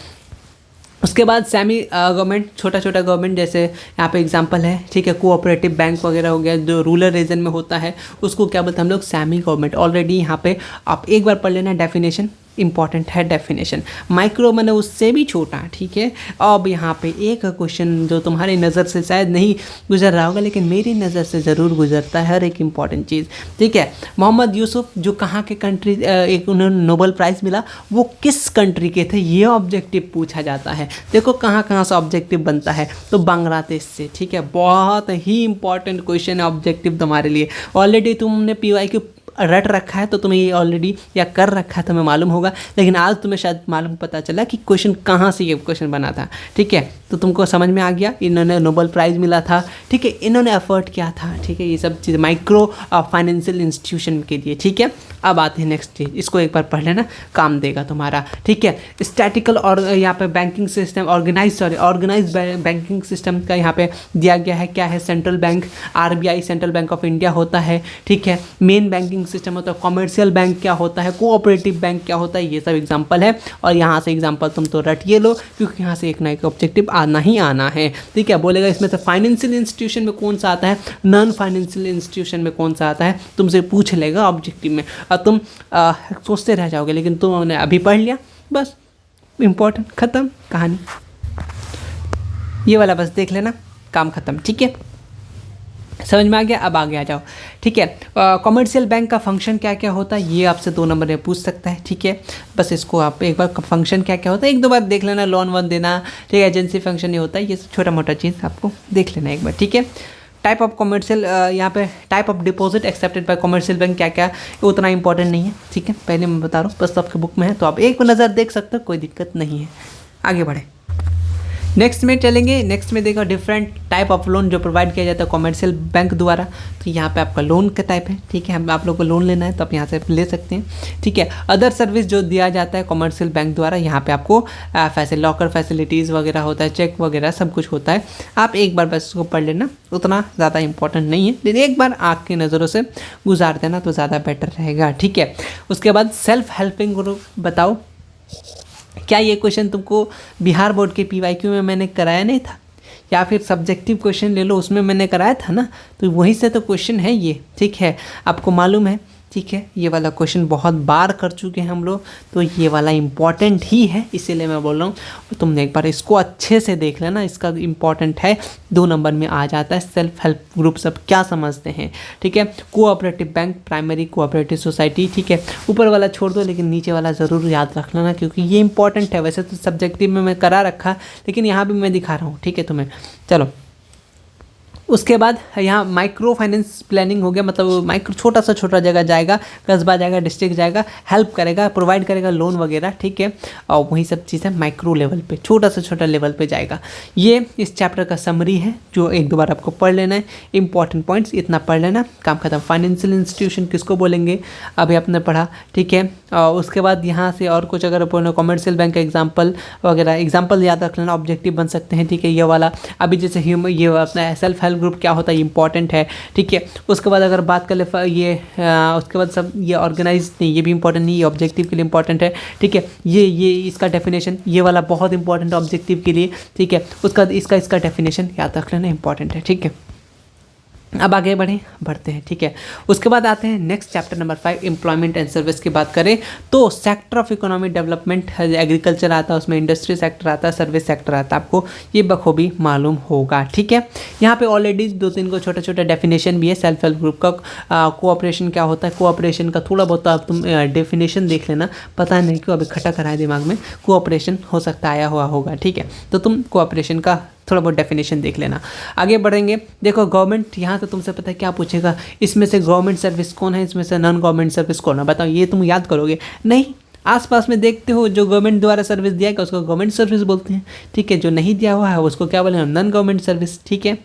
उसके बाद सेमी गवर्नमेंट, छोटा छोटा गवर्नमेंट, जैसे यहाँ पे एग्जांपल है, ठीक है, कोऑपरेटिव बैंक वगैरह हो गया, जो रूरल रीजन में होता है उसको क्या बोलते हैं हम लोग, सेमी गवर्नमेंट। ऑलरेडी यहाँ पे आप एक बार पढ़ लेना, डेफिनेशन इंपॉर्टेंट है डेफिनेशन। माइक्रो मैंने उससे भी छोटा, ठीक है। अब यहाँ पे एक क्वेश्चन जो तुम्हारी नज़र से शायद नहीं गुजर रहा होगा, लेकिन मेरी नज़र से ज़रूर गुजरता है हर एक इंपॉर्टेंट चीज़, ठीक है। मोहम्मद यूसुफ जो कहाँ के कंट्री, एक उन्हें नोबेल प्राइज़ मिला, वो किस कंट्री के थे, ये ऑब्जेक्टिव पूछा जाता है। देखो कहाँ कहाँ से ऑब्जेक्टिव बनता है, तो बांग्लादेश से, ठीक है। बहुत ही इंपॉर्टेंट क्वेश्चन है ऑब्जेक्टिव तुम्हारे लिए। ऑलरेडी तुमने PYQ रट रखा है तो तुम्हें ये ऑलरेडी या कर रखा है, तुम्हें मालूम होगा, लेकिन आज तुम्हें शायद मालूम पता चला कि क्वेश्चन कहाँ से ये क्वेश्चन बना था, ठीक है। तो तुमको समझ में आ गया, इन्होंने नोबेल प्राइज़ मिला था, ठीक है, इन्होंने एफर्ट किया था, ठीक है, ये सब चीज़ माइक्रो फाइनेंशियल इंस्टीट्यूशन के लिए, ठीक है। अब आते हैं नेक्स्ट चीज, इसको एक बार पढ़ लेना, काम देगा तुम्हारा, ठीक है। स्टैटिकल और यहाँ पे banking system, organize banking system का यहाँ पे दिया गया है, क्या है, central bank, RBI central bank of India होता है, ठीक है। मेन बैंकिंग सिस्टम होता है, कॉमर्शियल बैंक क्या होता है, कोऑपरेटिव बैंक क्या होता है, ये सब एग्जाम्पल है। और यहाँ से एग्जाम्पल तुम तो रटिए लो, क्योंकि यहाँ से एक ना एक ऑब्जेक्टिव आना ही आना है, ठीक है। बोलेगा इसमें से फाइनेंशियल इंस्टीट्यूशन में कौन सा आता है, नॉन फाइनेंशियल इंस्टीट्यूशन में कौन सा आता है, तुमसे पूछ लेगा ऑब्जेक्टिव में, और तुम सोचते रह जाओगे, लेकिन तुमने अभी पढ़ लिया, बस इम्पोर्टेंट, खत्म कहानी। ये वाला बस देख लेना, काम खत्म, ठीक है। समझ में आ गया? अब आगे आ जाओ। ठीक है, कॉमर्शियल बैंक का फंक्शन क्या क्या होता है ये आपसे 2 नंबर में पूछ सकता है। ठीक है, बस इसको आप एक बार फंक्शन क्या क्या होता है 1-2 बार देख लेना। लोन वोन देना, ठीक है, एजेंसी फंक्शन ये होता है, ये छोटा मोटा चीज़ आपको देख लेना एक बार। ठीक है, टाइप ऑफ कॉमर्शियल, यहाँ पे type of deposit accepted by commercial bank क्या क्या, उतना इंपॉर्टेंट नहीं है। ठीक है, पहले मैं बता रहा हूँ, बस आपके बुक में है तो आप एक नज़र देख सकते हो, कोई दिक्कत नहीं है। आगे बढ़े, नेक्स्ट में चलेंगे। नेक्स्ट में देखो डिफरेंट टाइप ऑफ लोन जो प्रोवाइड किया जाता है कॉमर्शियल बैंक द्वारा। तो यहाँ पे आपका लोन का टाइप है। ठीक है, हम आप लोग को लोन लेना है तो आप यहाँ से ले सकते हैं। ठीक है, अदर सर्विस जो दिया जाता है कॉमर्शियल बैंक द्वारा, यहाँ पे आपको लॉकर फैसिलिटीज़ वगैरह होता है, चेक वगैरह सब कुछ होता है। आप एक बार बस उसको पढ़ लेना, उतना ज़्यादा इंपॉर्टेंट नहीं है, लेकिन एक बार आँख की नज़रों से गुजार देना तो ज़्यादा बेटर रहेगा। ठीक है, उसके बाद सेल्फ हेल्पिंग ग्रुप बताओ। क्या ये क्वेश्चन तुमको बिहार बोर्ड के पीवाईक्यू में मैंने कराया नहीं था, या फिर सब्जेक्टिव क्वेश्चन ले लो उसमें मैंने कराया था ना, तो वहीं से तो क्वेश्चन है ये। ठीक है, आपको मालूम है। ठीक है, ये वाला क्वेश्चन बहुत बार कर चुके हैं हम लोग, तो ये वाला इम्पॉर्टेंट ही है, इसीलिए मैं बोल रहा हूँ तुमने एक बार इसको अच्छे से देख लेना, इसका इम्पॉर्टेंट है, 2 नंबर में आ जाता है। सेल्फ हेल्प ग्रुप सब क्या समझते हैं। ठीक है, cooperative bank, primary cooperative society. ठीक है, ऊपर वाला छोड़ दो, लेकिन नीचे वाला ज़रूर याद रख लेना क्योंकि ये इंपॉर्टेंट है। वैसे तो सब्जेक्टिव में मैं करा रखा, लेकिन यहाँ भी मैं दिखा रहा हूँ। ठीक है तुम्हें, चलो उसके बाद यहाँ माइक्रो फाइनेंस प्लानिंग हो गया, मतलब माइक्रो छोटा सा छोटा जगह जाएगा, कस्बा जाएगा, डिस्ट्रिक्ट जाएगा, हेल्प करेगा, प्रोवाइड करेगा लोन वगैरह। ठीक है, और वही सब चीज़ें माइक्रो लेवल पे, छोटा सा छोटा लेवल पे जाएगा। ये इस चैप्टर का समरी है जो 1-2 बार आपको पढ़ लेना है। इंपॉर्टेंट पॉइंट्स इतना पढ़ लेना, काम खत्म। फाइनेंशियल इंस्टीट्यूशन किसको बोलेंगे अभी आपने पढ़ा। ठीक है, उसके बाद यहाँ से और कुछ अगर कॉमर्शियल बैंक का एग्जाम्पल वगैरह, एग्जाम्पल याद रख लेना, ऑब्जेक्टिव बन सकते हैं। ठीक है, ये वाला अभी जैसे ये अपना सेल्फ हेल्प ग्रुप क्या होता है इंपॉर्टेंट है। ठीक है, उसके बाद अगर बात कर ले ये उसके बाद सब ये ऑर्गेनाइज नहीं, ये भी इंपॉर्टेंट नहीं, ये ऑब्जेक्टिव के लिए इंपॉर्टेंट है। ठीक है, ये इसका डेफिनेशन, ये वाला बहुत इंपॉर्टेंट है ऑब्जेक्टिव के लिए। ठीक है, उसका इसका डेफिनेशन याद रख लेना, इंपॉर्टेंट है। ठीक है, अब आगे बढ़ते हैं। ठीक है, उसके बाद आते हैं next chapter number 5, employment and service की बात करें तो sector of economic development, agriculture आता है, उसमें इंडस्ट्री सेक्टर आता है, सर्विस सेक्टर आता है, आपको ये बखूबी मालूम होगा। ठीक है, यहाँ पे ऑलरेडी 2-3 को छोटा छोटा डेफिनेशन भी है। सेल्फ हेल्प ग्रुप का कोऑपरेशन क्या होता है, कोऑपरेशन का थोड़ा बहुत आप तुम डेफिनेशन देख लेना, पता नहीं क्यों अभी खटा करा है दिमाग में, कोऑपरेशन हो सकता आया हुआ होगा। ठीक है, तो तुम कोऑपरेशन का थोड़ा बहुत डेफिनेशन देख लेना। आगे बढ़ेंगे, देखो गवर्नमेंट, यहाँ से तुमसे पता है क्या पूछेगा, इसमें से गवर्नमेंट सर्विस कौन है, इसमें से नॉन गवर्नमेंट सर्विस कौन है, बताओ। ये तुम याद करोगे नहीं, आसपास में देखते हो जो गवर्नमेंट द्वारा सर्विस दिया गया उसको गवर्नमेंट सर्विस बोलते हैं। ठीक है, जो नहीं दिया हुआ है उसको क्या बोलेंगे, नॉन गवर्नमेंट सर्विस। ठीक है,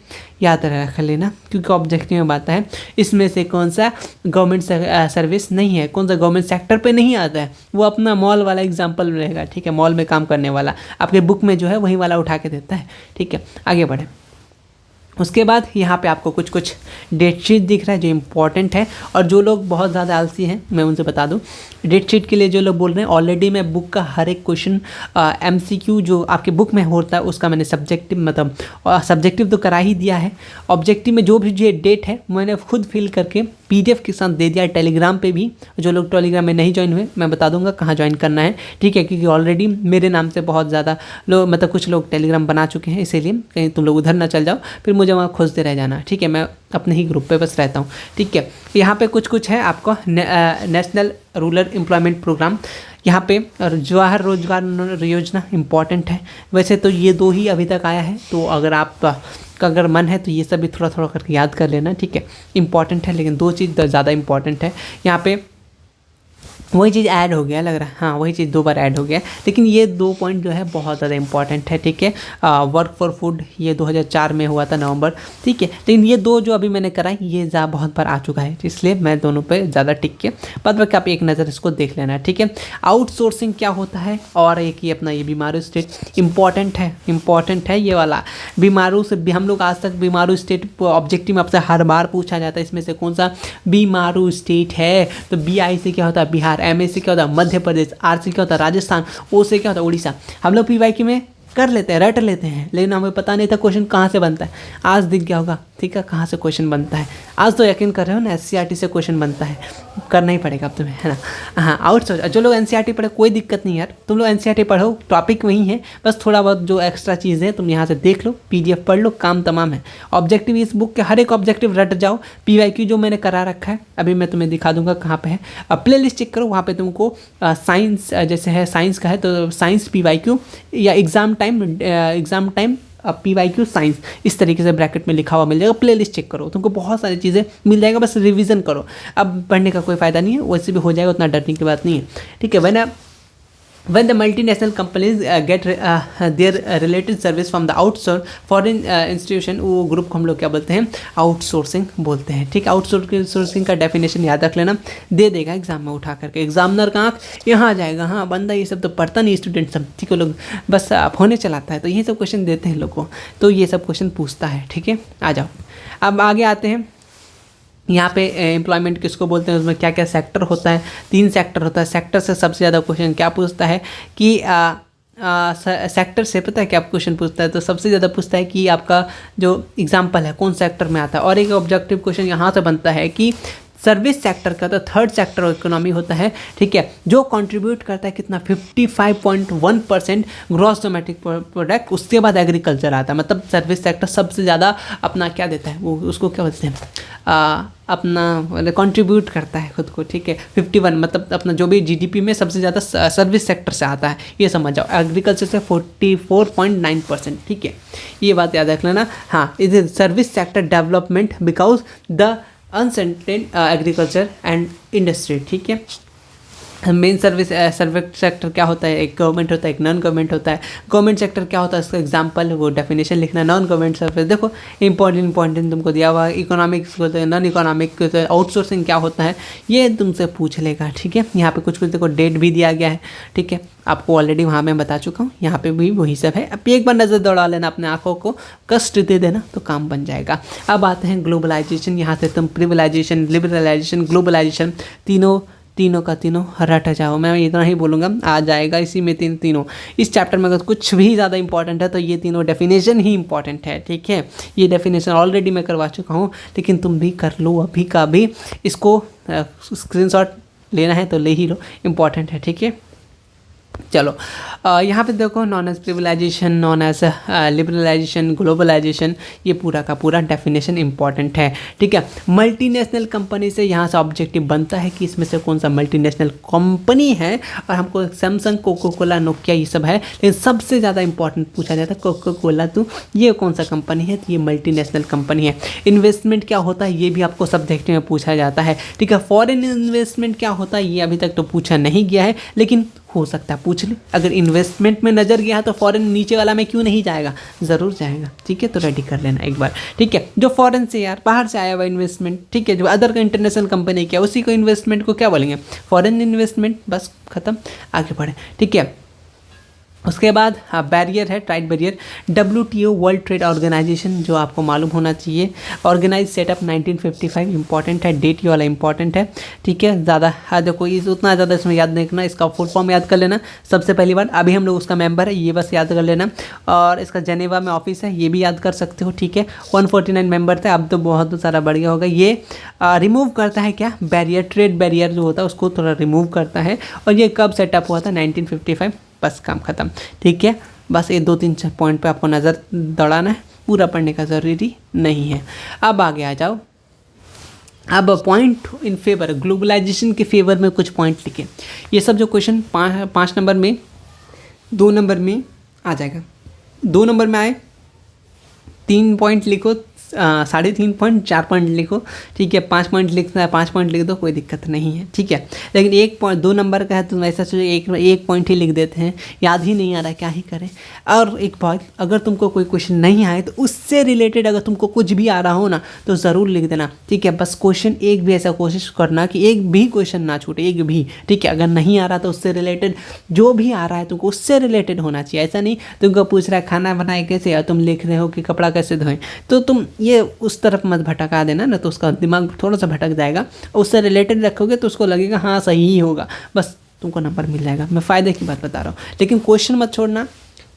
याद रख लेना क्योंकि ऑब्जेक्टिव में बात है, इसमें से कौन सा गवर्नमेंट सर्विस नहीं है, कौन सा गवर्नमेंट सेक्टर पे नहीं आता है, वो अपना मॉल वाला एग्जाम्पल रहेगा। ठीक है, मॉल में काम करने वाला आपके बुक में जो है वही वाला उठा के देता है। ठीक है, आगे बढ़े। उसके बाद यहाँ पे आपको कुछ डेट शीट दिख रहा है जो इम्पॉर्टेंट है, और जो लोग बहुत ज़्यादा आलसी हैं मैं उनसे बता दूँ, डेट शीट के लिए जो लोग बोल रहे हैं, ऑलरेडी मैं बुक का हर एक क्वेश्चन MCQ जो आपके बुक में होता है उसका मैंने सब्जेक्टिव मतलब सब्जेक्टिव तो करा ही दिया है। ऑब्जेक्टिव में जो भी जो डेट है मैंने खुद फिल करके PDF के साथ दे दिया है टेलीग्राम पे भी। जो लोग टेलीग्राम में नहीं ज्वाइन हुए मैं बता दूंगा कहाँ ज्वाइन करना है। ठीक है, क्योंकि ऑलरेडी मेरे नाम से बहुत ज़्यादा लोग मतलब कुछ लोग टेलीग्राम बना चुके हैं, इसीलिए कहीं तुम लोग उधर ना चल जाओ फिर मुझे वहाँ खोजते रह जाना। ठीक है, मैं अपने ही ग्रुप पे बस रहता हूँ। ठीक है, यहाँ पे कुछ है आपको नेशनल रूरल एम्प्लॉयमेंट प्रोग्राम, यहाँ पे जवाहर रोजगार योजना इंपॉर्टेंट है। वैसे तो ये 2 ही अभी तक आया है, तो अगर आप का अगर मन है तो ये सब भी थोड़ा थोड़ा करके याद कर लेना। ठीक है, इंपॉर्टेंट है, लेकिन 2 चीज़ ज़्यादा इंपॉर्टेंट है। यहाँ पे वही चीज़ ऐड हो गया लग रहा है, हाँ वही चीज़ 2 बार ऐड हो गया, लेकिन ये 2 पॉइंट जो है बहुत ज़्यादा इंपॉर्टेंट है। ठीक है, वर्क फॉर फूड ये 2004 में हुआ था नवंबर। ठीक है, लेकिन ये 2 जो अभी मैंने कराई ये बहुत बार आ चुका है, इसलिए मैं दोनों पे ज़्यादा टिक के बाद बाकी आप एक नज़र इसको देख लेना। ठीक है, आउटसोर्सिंग क्या होता है, और एक ये अपना ये बीमारू स्टेट इंपॉर्टेंट है ये वाला। बीमारू से हम लोग आज तक बीमारू स्टेट ऑब्जेक्टिव में आपसे हर बार पूछा जाता है, इसमें से कौन सा बीमारू स्टेट है। तो BI से क्या होता है बिहार, MA से क्या होता है मध्य प्रदेश, R से क्या होता है राजस्थान, O से क्या होता है उड़ीसा। हम लोग PYQ में कर लेते हैं, रट लेते हैं, लेकिन हमें पता नहीं था क्वेश्चन कहाँ से बनता है। आज दिख गया होगा। ठीक है, कहाँ से क्वेश्चन बनता है। आज तो यकीन कर रहे हो ना, एससीईआरटी से क्वेश्चन बनता है, करना ही पड़ेगा अब तुम्हें, है ना। हाँ, आउटसोर्स जो लोग एनसीईआरटी पढ़े कोई दिक्कत नहीं यार, तुम लोग एनसीईआरटी पढ़ो, टॉपिक वही है, बस थोड़ा बहुत जो एक्स्ट्रा चीज़ है तुम यहाँ से देख लो, पीडीएफ पढ़ लो, काम तमाम है। ऑब्जेक्टिव इस बुक के हर एक ऑब्जेक्टिव रट जाओ। पीवाईक्यू जो मैंने करा रखा है अभी मैं तुम्हें दिखा दूंगा कहाँ पे है। अब प्ले लिस्ट चेक करो, वहाँ पे तुमको साइंस जैसे है, साइंस का है तो साइंस पीवाईक्यू या एग्ज़ाम टाइम पीवाईक्यू साइंस इस तरीके से ब्रैकेट में लिखा हुआ मिल जाएगा। प्ले लिस्ट चेक करो, तुमको बहुत सारी चीज़ें मिल जाएगा, बस रिवीजन करो। अब पढ़ने का कोई फ़ायदा नहीं है, वैसे भी हो जाएगा, उतना डरने की बात नहीं है, ठीक है। When the multinational companies get their related service from the outsource foreign institution, वो ग्रुप को हम लोग क्या बोलते हैं, आउटसोर्सिंग बोलते हैं, ठीक है। आउटसोर्सिंग का डेफिनेशन याद रख लेना, दे देगा एग्जाम में उठा करके, एग्जामिनर का आँख यहाँ आ जाएगा, हाँ बंदा ये सब तो पढ़ता नहीं, स्टूडेंट सब ठीक है, लोग बस होने चलाता है, तो ये सब क्वेश्चन देते हैं लोग को, तो ये सब क्वेश्चन पूछता है, ठीक है। आ जाओ, अब आगे आते हैं। यहाँ पे एम्प्लॉयमेंट किसको बोलते हैं, उसमें क्या क्या सेक्टर होता है, 3 सेक्टर होता है। सेक्टर से सबसे ज़्यादा क्वेश्चन क्या पूछता है कि सेक्टर से पता है क्या क्वेश्चन पूछता है, तो सबसे ज़्यादा पूछता है कि आपका जो एग्जाम्पल है कौन सेक्टर में आता है। और एक ऑब्जेक्टिव क्वेश्चन यहाँ से बनता है कि सर्विस सेक्टर का, तो थर्ड सेक्टर इकोनॉमी होता है, ठीक है, जो कंट्रीब्यूट करता है कितना 55.1% ग्रॉस डोमेस्टिक प्रोडक्ट, उसके बाद एग्रीकल्चर आता है। मतलब सर्विस सेक्टर सबसे ज़्यादा अपना क्या देता है, वो उसको क्या बोलते हैं, अपना कंट्रीब्यूट करता है खुद को, ठीक है। 51 मतलब अपना जो भी जीडीपी में सबसे ज़्यादा सर्विस सेक्टर से आता है, ये समझ जाओ। एग्रीकल्चर से 44.9%, ठीक है, ये बात याद रख लेना। हाँ, is service sector development because the uncertain agriculture and industry, ठीक है। मेन सर्विस सेक्टर क्या होता है, एक गवर्नमेंट होता है, एक नॉन गवर्नमेंट होता है। गवर्नमेंट सेक्टर क्या होता है, उसका एग्जांपल वो डेफिनेशन लिखना। नॉन गवर्नमेंट सर्विस देखो इंपॉर्टेंट तुमको दिया हुआ। इकोनॉमिक्स होता है, नॉन इकोनॉमिक आउटसोर्सिंग क्या होता है, ये तुमसे पूछ लेगा, ठीक है। यहाँ पे कुछ देखो डेट भी दिया गया है, ठीक है, आपको ऑलरेडी वहाँ मैं बता चुका हूँ, यहाँ पे भी वही सब है। अब एक बार नज़र दौड़ा लेना, अपने आँखों को कष्ट दे देना तो काम बन जाएगा। अब आते हैं ग्लोबलाइजेशन, यहाँ से तुम प्रिविलाइजेशन, लिबरलाइजेशन, ग्लोबलाइजेशन तीनों का तीनों रट जाओ। मैं इतना ही बोलूँगा, आ जाएगा इसी में तीनों। इस चैप्टर में अगर कुछ भी ज़्यादा इंपॉर्टेंट है तो ये तीनों डेफिनेशन ही इंपॉर्टेंट है, ठीक है। ये डेफिनेशन ऑलरेडी मैं करवा चुका हूँ, लेकिन तुम भी कर लो अभी का भी। इसको स्क्रीनशॉट लेना है तो ले ही लो, इम्पॉर्टेंट है, ठीक है। चलो यहाँ पे देखो, known as privatisation, known as liberalisation, globalisation, ये पूरा का पूरा डेफिनेशन इंपॉर्टेंट है, ठीक है। मल्टीनेशनल कंपनी से यहाँ से ऑब्जेक्टिव बनता है कि इसमें से कौन सा मल्टीनेशनल कंपनी है, और हमको सैमसंग, कोको कोला, नोकिया ये सब है, लेकिन सबसे ज़्यादा इंपॉर्टेंट पूछा जाता है कोको कोला, तो ये कौन सा कंपनी है, तो ये मल्टीनेशनल कंपनी है। इन्वेस्टमेंट क्या होता है, ये भी आपको सब्जेक्ट में पूछा जाता है, ठीक है। फॉरेन इन्वेस्टमेंट क्या होता है, ये अभी तक तो पूछा नहीं गया है, लेकिन हो सकता है पूछ ले। अगर इन्वेस्टमेंट में नज़र गया है तो फॉरेन नीचे वाला में क्यों नहीं जाएगा, ज़रूर जाएगा, ठीक है। तो रेडी कर लेना एक बार, ठीक है। जो फॉरेन से यार बाहर से आया हुआ इन्वेस्टमेंट, ठीक है, जो अदर का इंटरनेशनल कंपनी क्या, उसी को इन्वेस्टमेंट को क्या बोलेंगे, फॉरेन इन्वेस्टमेंट, बस खत्म, आगे बढ़े, ठीक है। उसके बाद बैरियर है, trade barrier. WTO world trade organization, जो आपको मालूम होना चाहिए, ऑर्गेनाइज सेटअप 1955, इंपॉर्टेंट है, डेट ये वाला इंपॉर्टेंट है, ठीक है। ज़्यादा देखो इस उतना ज़्यादा इसमें याद नहीं रखना, इसका फुल फॉर्म याद कर लेना सबसे पहली बार। अभी हम लोग उसका मेंबर है, ये बस याद कर लेना। और इसका जेनेवा में ऑफिस है, ये भी याद कर सकते हो, ठीक है। 149 मेंबर थे, अब तो बहुत सारा बढ़ गया होगा। ये रिमूव करता है क्या, बैरियर, ट्रेड बैरियर जो होता है उसको थोड़ा रिमूव करता है। और ये कब सेटअप हुआ था, 1955, बस काम खत्म, ठीक है। बस ये 2-3 पॉइंट पे आपको नज़र दौड़ाना है, पूरा पढ़ने का ज़रूरी नहीं है। अब आगे आ जाओ। अब पॉइंट इन फेवर, ग्लोबलाइजेशन के फेवर में कुछ पॉइंट लिखे। ये सब जो क्वेश्चन 5 नंबर में, 2 नंबर में आ जाएगा। 2 नंबर में आए 3 पॉइंट लिखो, 3.5 पॉइंट, 4 पॉइंट लिखो, ठीक है। 5 पॉइंट लिखना है, 5 पॉइंट लिख दो, कोई दिक्कत नहीं है, ठीक है। लेकिन 1 पॉइंट 2 नंबर का है तो ऐसा सोचो एक पॉइंट ही लिख देते हैं, याद ही नहीं आ रहा, क्या ही करें। और एक बात, अगर तुमको कोई क्वेश्चन नहीं आए तो उससे रिलेटेड अगर तुमको कुछ भी आ रहा हो ना तो ज़रूर लिख देना, ठीक है। बस क्वेश्चन एक भी ऐसा कोशिश करना कि एक भी क्वेश्चन ना छूटे, एक भी, ठीक है। अगर नहीं आ रहा तो उससे रिलेटेड, जो भी आ रहा है तुमको उससे रिलेटेड होना चाहिए। ऐसा नहीं तुमको पूछ रहा है खाना बनाए कैसे और तुम लिख रहे हो कि कपड़ा कैसे धोएं, तो तुम ये उस तरफ मत भटका देना ना, तो उसका दिमाग थोड़ा सा भटक जाएगा। उससे रिलेटेड रखोगे तो उसको लगेगा हाँ सही ही होगा, बस तुमको नंबर मिल जाएगा। मैं फ़ायदे की बात बता रहा हूँ, लेकिन क्वेश्चन मत छोड़ना।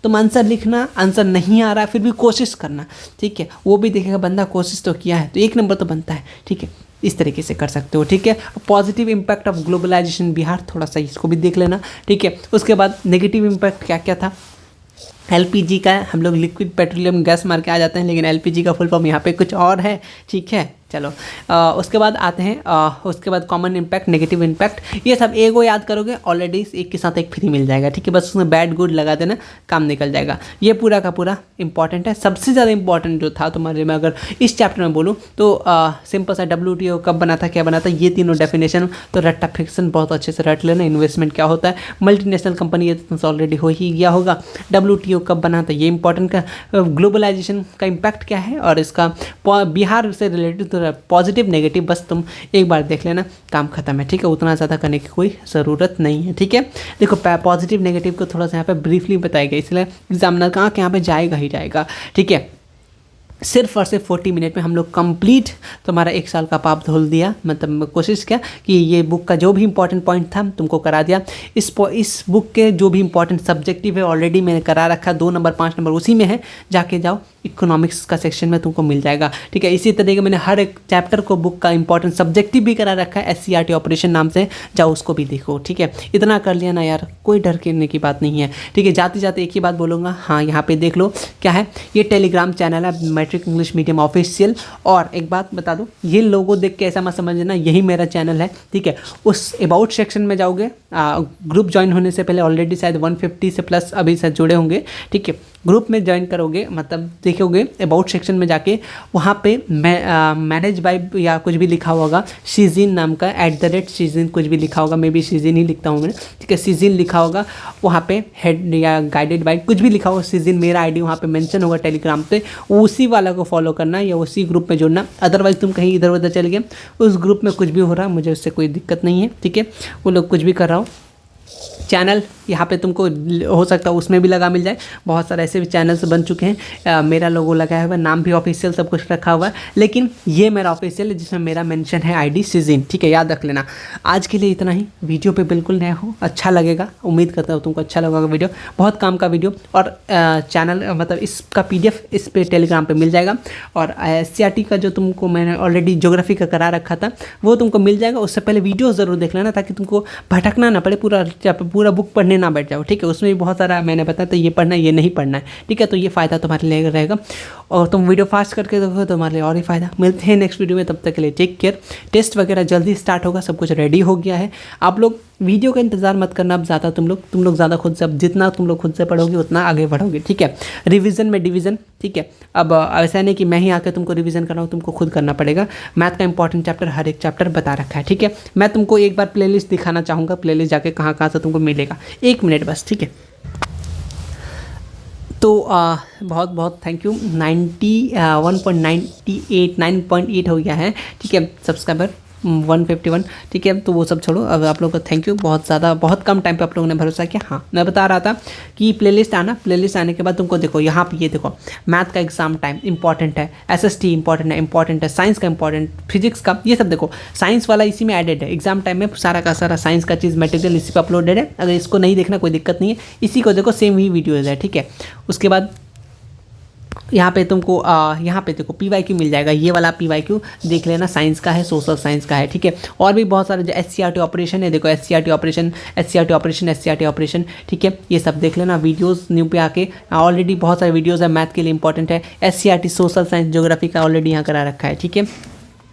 तुम आंसर लिखना, आंसर नहीं आ रहा है फिर भी कोशिश करना, ठीक है, वो भी देखेगा बंदा कोशिश तो किया है तो 1 नंबर तो बनता है, ठीक है, इस तरीके से कर सकते हो, ठीक है। Positive impact of globalization Bihar, थोड़ा सा इसको भी देख लेना, ठीक है। उसके बाद नेगेटिव इम्पैक्ट क्या क्या था, एलपीजी का, हम लोग लिक्विड पेट्रोलियम गैस मार के आ जाते हैं लेकिन एलपीजी का फुल फॉर्म यहाँ पे कुछ और है, ठीक है। चलो उसके बाद आते हैं उसके बाद कॉमन इम्पैक्ट, नेगेटिव इम्पैक्ट, ये सब एगो याद करोगे ऑलरेडी एक के साथ एक फ्री मिल जाएगा, ठीक है, बस उसमें बैड गुड लगा देना, काम निकल जाएगा। ये पूरा का पूरा इंपॉर्टेंट है। सबसे ज़्यादा इंपॉर्टेंट जो था तुम्हारे में अगर इस चैप्टर में बोलूँ तो सिंपल सा WTO कब बना था, क्या बना था, ये तीनों डेफिनेशन तो रट्टा फिक्सन बहुत अच्छे से रट लेना। इन्वेस्टमेंट क्या होता है, मल्टीनेशनल कंपनी, ये तो ऑलरेडी हो ही गया होगा। WTO कब बना था ये इंपॉर्टेंट का, ग्लोबलाइजेशन का इम्पैक्ट क्या है और इसका बिहार से रिलेटेड तो पॉजिटिव नेगेटिव बस तुम एक बार देख लेना, काम खत्म है, ठीक है, उतना ज़्यादा करने की कोई ज़रूरत नहीं है, ठीक है। देखो पॉजिटिव नेगेटिव को थोड़ा सा यहाँ पे ब्रीफली बताया गया, इसलिए एग्जामिनर कहाँ के यहाँ पे जाएगा ही जाएगा, ठीक है। सिर्फ और सिर्फ 40 मिनट में हम लोग कंप्लीट तुम्हारा 1 साल का पाप धुल दिया, मतलब कोशिश किया कि ये बुक का जो भी इंपॉर्टेंट पॉइंट था तुमको करा दिया। इस बुक के जो भी इंपॉर्टेंट सब्जेक्टिव है ऑलरेडी मैंने करा रखा, 2 नंबर 5 नंबर उसी में है, जाके जाओ इकोनॉमिक्स का सेक्शन में तुमको मिल जाएगा, ठीक है। इसी तरीके मैंने हर एक चैप्टर को बुक का इंपॉर्टेंट सब्जेक्टिव भी करा रखा है, SCRT ऑपरेशन नाम से, जाओ उसको भी देखो, ठीक है। इतना कर लिया ना यार, कोई डर करने की बात नहीं है, ठीक है। जाते जाते एक ही बात बोलूँगा, हाँ यहाँ पे देख लो क्या है, ये टेलीग्राम चैनल है मैट्रिक इंग्लिश मीडियम ऑफिशियल। और एक बात बता दूँ, ये लोगो देख के ऐसा मत समझना यही मेरा चैनल है, ठीक है। उस अबाउट सेक्शन में जाओगे, ग्रुप ज्वाइन होने से पहले ऑलरेडी शायद 150 से प्लस अभी शायद जुड़े होंगे, ठीक है। ग्रुप में ज्वाइन करोगे मतलब देखोगे अबाउट सेक्शन में जाके वहाँ पे मैनेज बाय या कुछ भी लिखा होगा, सीजिन नाम का @सीजिन कुछ भी लिखा होगा, मैं भी सीजिन ही लिखता हूँ मैंने, ठीक है, सीजिन लिखा होगा वहाँ पे, हेड या गाइडेड बाय कुछ भी लिखा होगा, सीजिन मेरा आईडी वहाँ पे मेंशन होगा टेलीग्राम पे, उसी वाला को फॉलो करना या उसी ग्रुप में जुड़ना। अदरवाइज तुम कहीं इधर उधर चले गए, उस ग्रुप में कुछ भी हो रहा मुझे उससे कोई दिक्कत नहीं है, ठीक है, वो लोग कुछ भी कर रहा हो। चैनल यहाँ पे तुमको हो सकता है उसमें भी लगा मिल जाए, बहुत सारे ऐसे भी चैनल्स बन चुके हैं, मेरा लोगो लगाया हुआ है, नाम भी ऑफिशियल सब कुछ रखा हुआ है, लेकिन ये मेरा ऑफिशियल है जिसमें मेरा मेंशन है आईडी सीजिन, ठीक है, याद रख लेना। आज के लिए इतना ही, वीडियो पे बिल्कुल नया हो, अच्छा लगेगा, उम्मीद करता हूँ तुमको अच्छा लगेगा वीडियो, बहुत काम का वीडियो। और चैनल मतलब इसका PDF इस पे टेलीग्राम पे मिल जाएगा, और SCRT का जो तुमको मैंने ऑलरेडी ज्योग्राफी का करा रखा था वो तुमको मिल जाएगा। उससे पहले वीडियो ज़रूर देख लेना ताकि तुमको भटकना ना पड़े, पूरा बुक पढ़ने ना बैठ जाओ, ठीक है। उसमें भी बहुत सारा मैंने बताया तो ये पढ़ना है ये नहीं पढ़ना है, ठीक है, तो ये फ़ायदा तुम्हारे लिए रहेगा। और तुम वीडियो फास्ट करके देखो तो तुम्हारे लिए और ही फ़ायदा। मिलते हैं नेक्स्ट वीडियो में, तब तक के लिए टेक केयर। टेस्ट वगैरह जल्दी स्टार्ट होगा, सब कुछ रेडी हो गया है। आप लोग वीडियो का इंतजार मत करना अब ज़्यादा, तुम लोग ज़्यादा खुद से, अब जितना तुम लोग खुद से पढ़ोगे उतना आगे बढ़ोगे, ठीक है। रिवीजन में डिवीज़न, ठीक है। अब ऐसा नहीं कि मैं ही आकर तुमको रिवीजन कर रहा हूँ, तुमको खुद करना पड़ेगा। मैथ का इंपॉर्टेंट चैप्टर हर एक चैप्टर बता रखा है, ठीक है। मैं तुमको एक बार प्लेलिस्ट दिखाना चाहूँगा, प्लेलिस्ट जाके कहाँ कहाँ से तुमको मिलेगा, 1 मिनट बस, ठीक है। तो बहुत बहुत थैंक यू, 9.8 हो गया है, ठीक है, सब्सक्राइबर 151, ठीक है। तो वो सब छोड़ो, अब आप लोगों को थैंक यू, बहुत ज़्यादा बहुत कम टाइम पे आप लोगों ने भरोसा किया। हाँ मैं बता रहा था कि प्लेलिस्ट आने के बाद तुमको देखो यहाँ पे, ये देखो मैथ का एग्जाम टाइम इंपॉर्टेंट है, SST इंपॉर्टेंट है, साइंस का इंपॉर्टेंट, फिजिक्स का, ये सब देखो साइंस वाला इसी में एडेड है। एग्जाम टाइम में सारा का सारा साइंस का चीज़ मटेरियल इसी पर अपलोडेड है, अगर इसको नहीं देखना कोई दिक्कत नहीं है, इसी को देखो, सेम ही वीडियोज़ है, ठीक है। उसके बाद यहाँ पे तुमको यहाँ पे देखो PYQ मिल जाएगा, ये वाला PYQ देख लेना, साइंस का है, सोशल साइंस का है, ठीक है। और भी बहुत सारे जो SCRT ऑपरेशन है, देखो SCRT ऑपरेशन, ठीक है, ये सब देख लेना वीडियोस न्यू पे आके, ऑलरेडी बहुत सारे वीडियोस है मैथ के लिए इंपॉर्टेंट है। SCRT सोशल साइंस ज्योग्राफी का ऑलरेडी यहाँ करा रखा है, ठीक है।